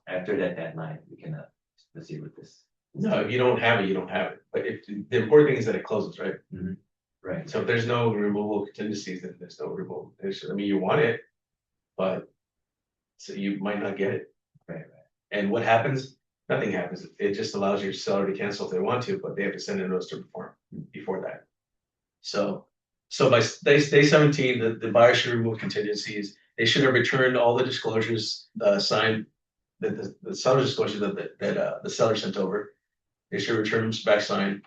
after that deadline, we cannot proceed with this. No, if you don't have it, you don't have it. But if the important thing is that it closes, right? Right. So if there's no removal of contingencies, then there's no removal. I mean, you want it, but so you might not get it. Right. And what happens? Nothing happens. It just allows your seller to cancel if they want to, but they have to send a notice to perform before that. So by day 17, the buyer should remove contingencies. They should have returned all the disclosures signed, the seller disclosures that the seller sent over. They should return them back signed.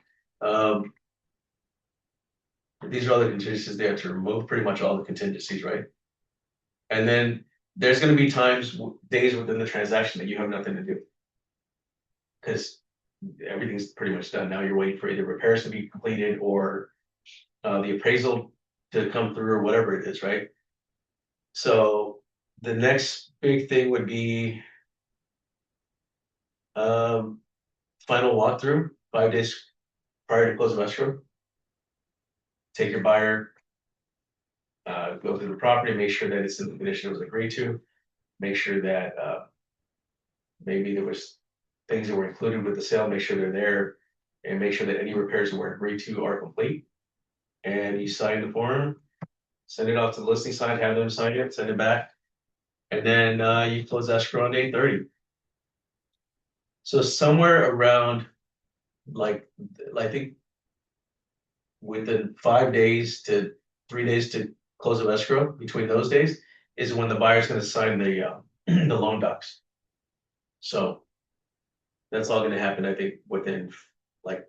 These are all the contingencies they have to remove, pretty much all the contingencies, right? And then there's going to be days within the transaction that you have nothing to do. Because everything's pretty much done. Now you're waiting for either repairs to be completed or the appraisal to come through or whatever it is, right? So the next big thing would be final walkthrough, 5 days prior to close of escrow. Take your buyer, go through the property, make sure that it's in the condition it was agreed to, make sure that maybe there was things that were included with the sale, make sure they're there, and make sure that any repairs that were agreed to are complete. And you sign the form, send it off to the listing side, have them sign it, send it back, and then you close escrow on day 30. So somewhere around, like I think within 5 days to 3 days to close of escrow, between those days is when the buyer's going to sign the the loan docs. So that's all going to happen, I think, within like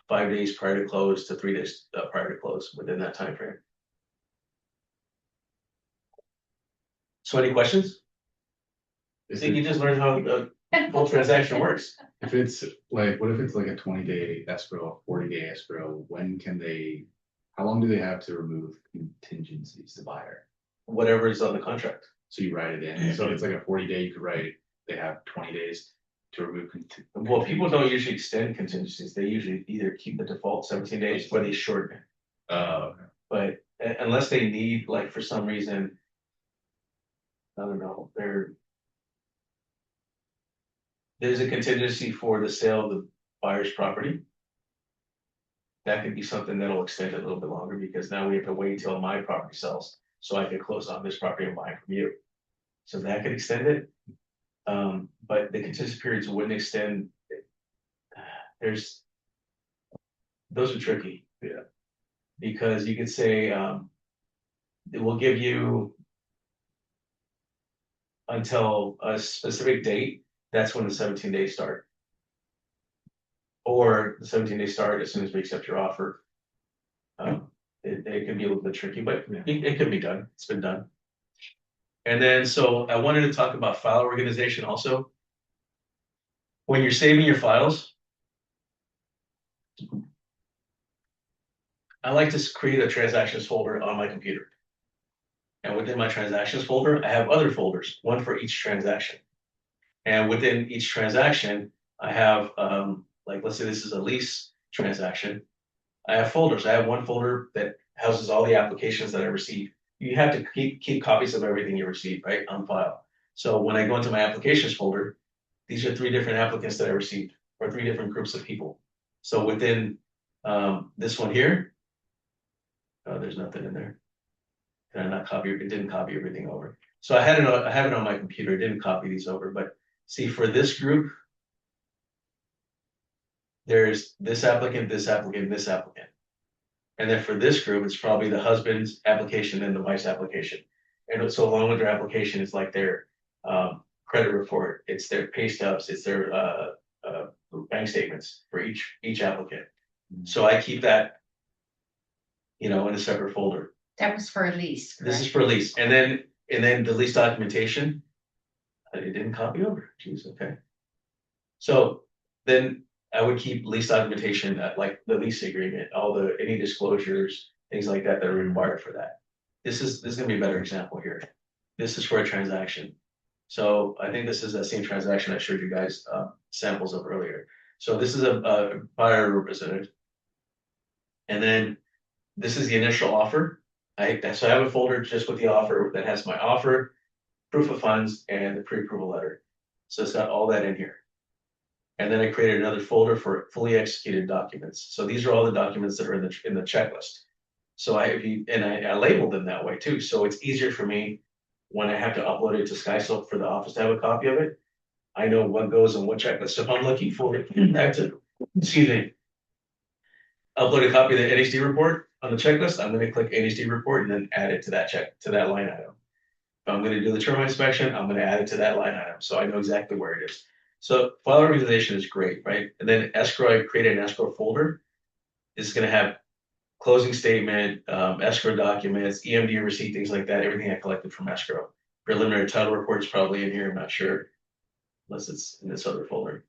5 days prior to close to 3 days prior to close, within that time frame. So any questions? I Is think you it, just learned how the whole transaction works. if it's like, what if it's like a 20-day escrow, 40-day escrow, how long do they have to remove contingencies, the buyer? Whatever is on the contract. So you write it in, so if it's like a 40-day, you could write, they have 20 days to remove. Well, people don't usually extend contingencies. They usually either keep the default 17 days or they shorten it. Okay. But unless they need, like, for some reason, I don't know, there's a contingency for the sale of the buyer's property. That could be something that'll extend it a little bit longer because now we have to wait till my property sells, so I can close on this property and buy it from you. So that could extend it. But the contingency periods wouldn't extend. Those are tricky. Yeah. Because you could say, it will give you until a specific date, that's when the 17 days start. Or the 17 days start as soon as we accept your offer. It can be a little bit tricky, but it could be done. It's been done. And then, so I wanted to talk about file organization also. When you're saving your files, I like to create a transactions folder on my computer. And within my transactions folder, I have other folders, one for each transaction. And within each transaction, I have, like, let's say this is a lease transaction. I have folders. I have one folder that houses all the applications that I receive. You have to keep copies of everything you receive, right, on file. So when I go into my applications folder, these are 3 different applicants that I received, or 3 different groups of people. So within this one here, there's nothing in there. Did I not copy, it didn't copy everything over. So I have it on my computer, it didn't copy these over, but see, for this group. There's this applicant, this applicant, this applicant. And then for this group, it's probably the husband's application and the wife's application. And so along with their application, it's like their credit report, it's their pay stubs, it's their bank statements for each applicant. So I keep that, in a separate folder. That was for a lease, This is correct? for lease, and then the lease documentation. It didn't copy over, geez, okay. So then I would keep lease documentation, like the lease agreement, any disclosures, things like that that are required for that. This is gonna be a better example here. This is for a transaction. So I think this is that same transaction I showed you guys samples of earlier. So this is a buyer representative. And then this is the initial offer. So I have a folder just with the offer that has my offer, proof of funds, and the pre-approval letter. So it's got all that in here. And then I created another folder for fully executed documents. So these are all the documents that are in the checklist. So I labeled them that way too. So it's easier for me when I have to upload it to SkySlope for the office to have a copy of it. I know what goes on what checklist. So if I'm looking for it, I have to, excuse me, upload a copy of the NHD report on the checklist. I'm going to click NHD report and then add it to that line item. If I'm going to do the termite inspection, I'm going to add it to that line item. So I know exactly where it is. So file organization is great, right? And then escrow, I created an escrow folder. It's going to have closing statement, escrow documents, EMD receipt, things like that, everything I collected from escrow. Preliminary title report is probably in here, I'm not sure, unless it's in this other folder.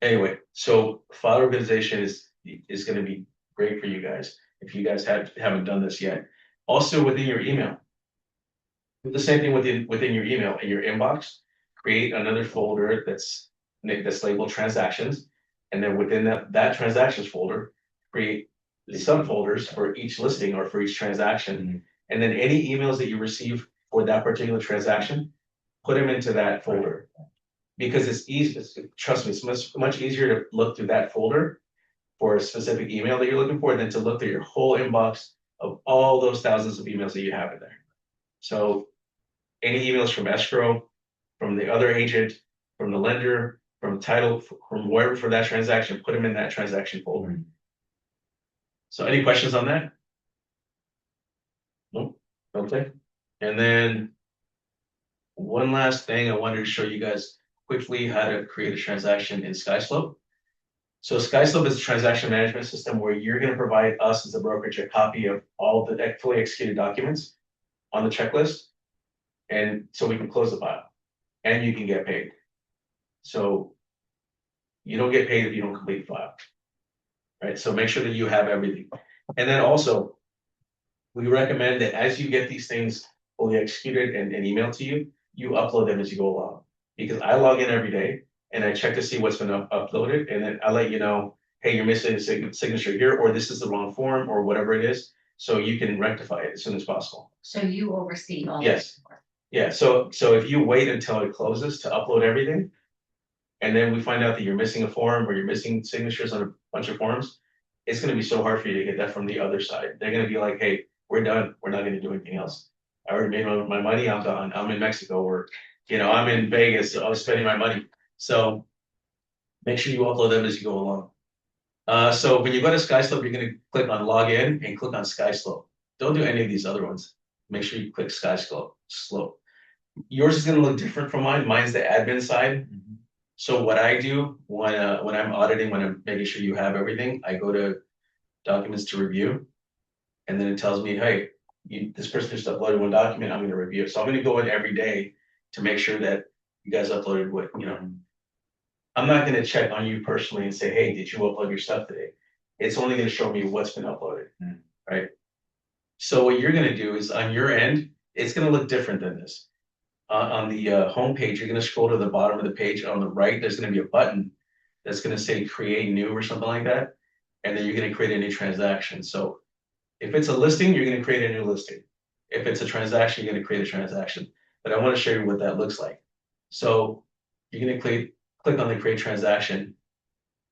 Anyway, so file organization is going to be great for you guys if you guys haven't done this yet. Also within your email, do the same thing within your email in your inbox. Create another folder that's labeled transactions, and then within that transactions folder, create the subfolders for each listing or for each transaction. And then any emails that you receive for that particular transaction, put them into that folder. Because it's easy, trust me, it's much easier to look through that folder for a specific email that you're looking for than to look through your whole inbox of all those thousands of emails that you have in there. So any emails from escrow, from the other agent, from the lender, from title, from wherever for that transaction, put them in that transaction folder. So any questions on that? Nope, okay. And then one last thing I wanted to show you guys quickly how to create a transaction in SkySlope. So SkySlope is a transaction management system where you're going to provide us as a brokerage a copy of all the fully executed documents on the checklist. And so we can close the file and you can get paid. So you don't get paid if you don't complete the file, right? So make sure that you have everything. And then also, we recommend that as you get these things fully executed and emailed to you, you upload them as you go along. Because I log in every day and I check to see what's been uploaded, and then I let you know, hey, you're missing a signature here, or this is the wrong form, or whatever it is, so you can rectify it as soon as possible. So you oversee all Yes. this work. Yeah, so if you wait until it closes to upload everything, and then we find out that you're missing a form or you're missing signatures on a bunch of forms, it's gonna be so hard for you to get that from the other side. They're gonna be like, hey, we're done, we're not gonna do anything else. I already made my money, I'm done, I'm in Mexico, or, I'm in Vegas, so I was spending my money. So make sure you upload them as you go along. So when you go to SkySlope, you're gonna click on login and click on SkySlope. Don't do any of these other ones. Make sure you click SkySlope. Yours is gonna look different from mine. Mine's the admin side. So what I do when I'm auditing, when I'm making sure you have everything, I go to documents to review. And then it tells me, hey, this person just uploaded one document, I'm gonna review it. So I'm gonna go in every day to make sure that you guys uploaded what, I'm not gonna check on you personally and say, hey, did you upload your stuff today? It's only gonna show me what's been uploaded, right? So what you're gonna do is on your end, it's gonna look different than this. On the home page, you're gonna scroll to the bottom of the page. On the right, there's gonna be a button that's gonna say create new or something like that. And then you're gonna create a new transaction. So if it's a listing, you're gonna create a new listing. If it's a transaction, you're gonna create a transaction. But I wanna show you what that looks like. So you're gonna click on the create transaction.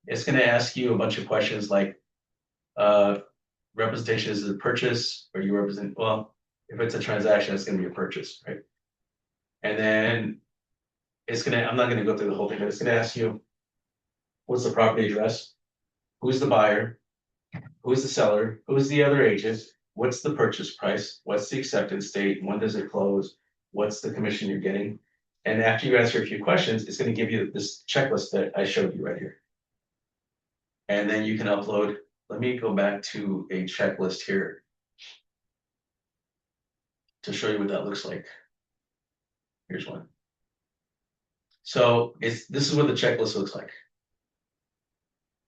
It's gonna ask you a bunch of questions like, representation is a purchase, or you represent, well, if it's a transaction, it's gonna be a purchase, right? And then it's gonna, I'm not gonna go through the whole thing, but it's gonna ask you, what's the property address? Who's the buyer? Who's the seller? Who's the other agent? What's the purchase price? What's the acceptance date? When does it close? What's the commission you're getting? And after you answer a few questions, it's gonna give you this checklist that I showed you right here. And then you can upload, let me go back to a checklist here to show you what that looks like. Here's one. So this is what the checklist looks like.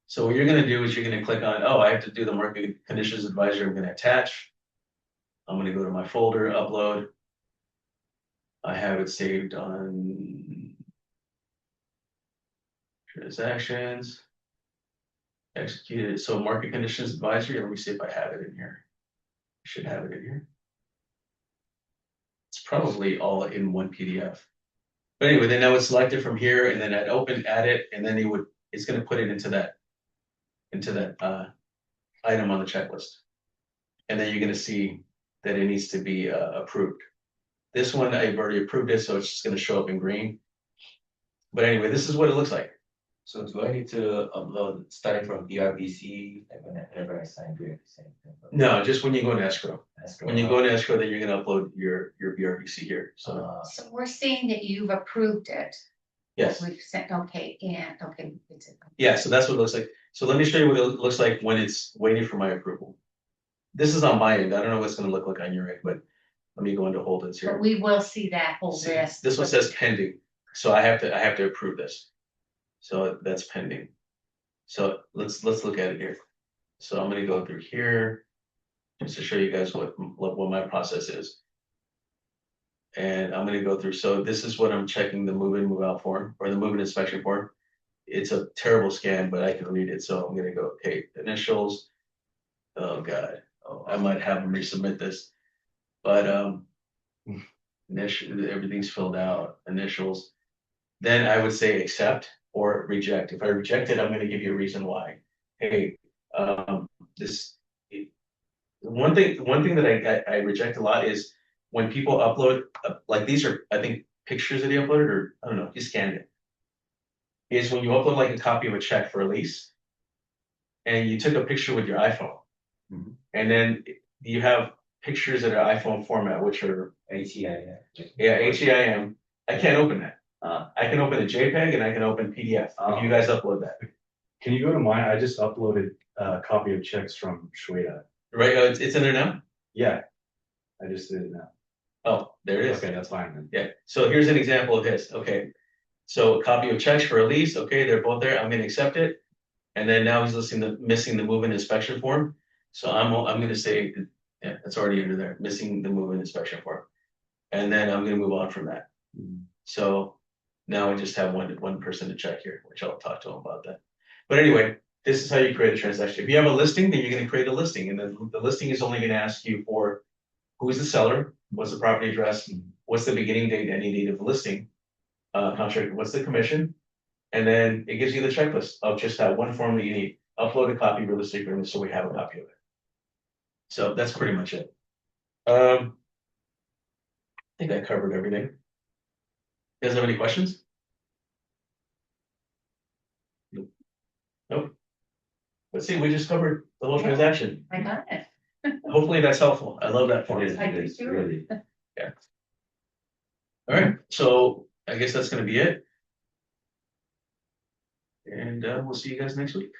So what you're gonna do is you're gonna click on, oh, I have to do the market conditions advisory, I'm gonna attach. I'm gonna go to my folder, upload. I have it saved on transactions. Executed, so market conditions advisory, let me see if I have it in here. Should have it in here. It's probably all in one PDF. But anyway, then I would select it from here and then I'd open, add it, and then it's gonna put it into that item on the checklist. And then you're gonna see that it needs to be approved. This one, I've already approved it, so it's just gonna show up in green. But anyway, this is what it looks like. So do I need to upload starting from BRBC, like whenever I sign BRBC? No, just when you go in escrow. Escrow. When you go in escrow, then you're gonna upload your BRVC here, so, So we're seeing that you've approved it. yes. We've sent, okay, and, okay. Yeah, so that's what it looks like. So let me show you what it looks like when it's waiting for my approval. This is on my end. I don't know what it's gonna look like on your end, but let me go into Holden's But here. we will see that whole See, list. this one says pending, so I have to approve this. So that's pending. So let's look at it here. So I'm gonna go through here just to show you guys what my process is. And I'm gonna go through, so this is what I'm checking the move in, move out form, or the move in inspection form. It's a terrible scan, but I can read it, so I'm gonna go, okay, initials. Oh, God, I might have them resubmit this. But, everything's filled out, initials. Then I would say accept or reject. If I reject it, I'm gonna give you a reason why. Hey, this, one thing that I reject a lot is when people upload, like these are, I think, pictures that they uploaded, or I don't know, you scanned it. Is when you upload like a copy of a check for a lease. And you took a picture with your iPhone. Mhm. And then you have pictures that are iPhone format, which are, HEI, yeah, HEIM. I can't open that. Uh, I can open a JPEG and I can open PDF. If you guys upload that, Can you go to mine? I just uploaded a copy of checks from Shweta. right? It's in there now? Yeah. I just did it now. Oh, there it is. Okay, that's fine then. Yeah, so here's an example of his, okay. So a copy of checks for a lease, okay, they're both there, I'm gonna accept it. And then now he's missing the move-in inspection form. So I'm gonna say, yeah, it's already under there, missing the move-in inspection form. And then I'm gonna move on from that. So now I just have one person to check here, which I'll talk to him about that. But anyway, this is how you create a transaction. If you have a listing, then you're gonna create a listing, and then the listing is only gonna ask you for who's the seller, what's the property address, what's the beginning date, any date of the listing, contract, what's the commission, and then it gives you the checklist of just that one form that you need. Upload a copy of your listing agreement so we have a copy of it. So that's pretty much it. I think I covered everything. You guys have any questions? Nope. Let's see, we just covered the whole transaction. I got it. Hopefully that's helpful. I love that form. it is, I do it is too. really. All right, so I guess that's gonna be it. And we'll see you guys next week.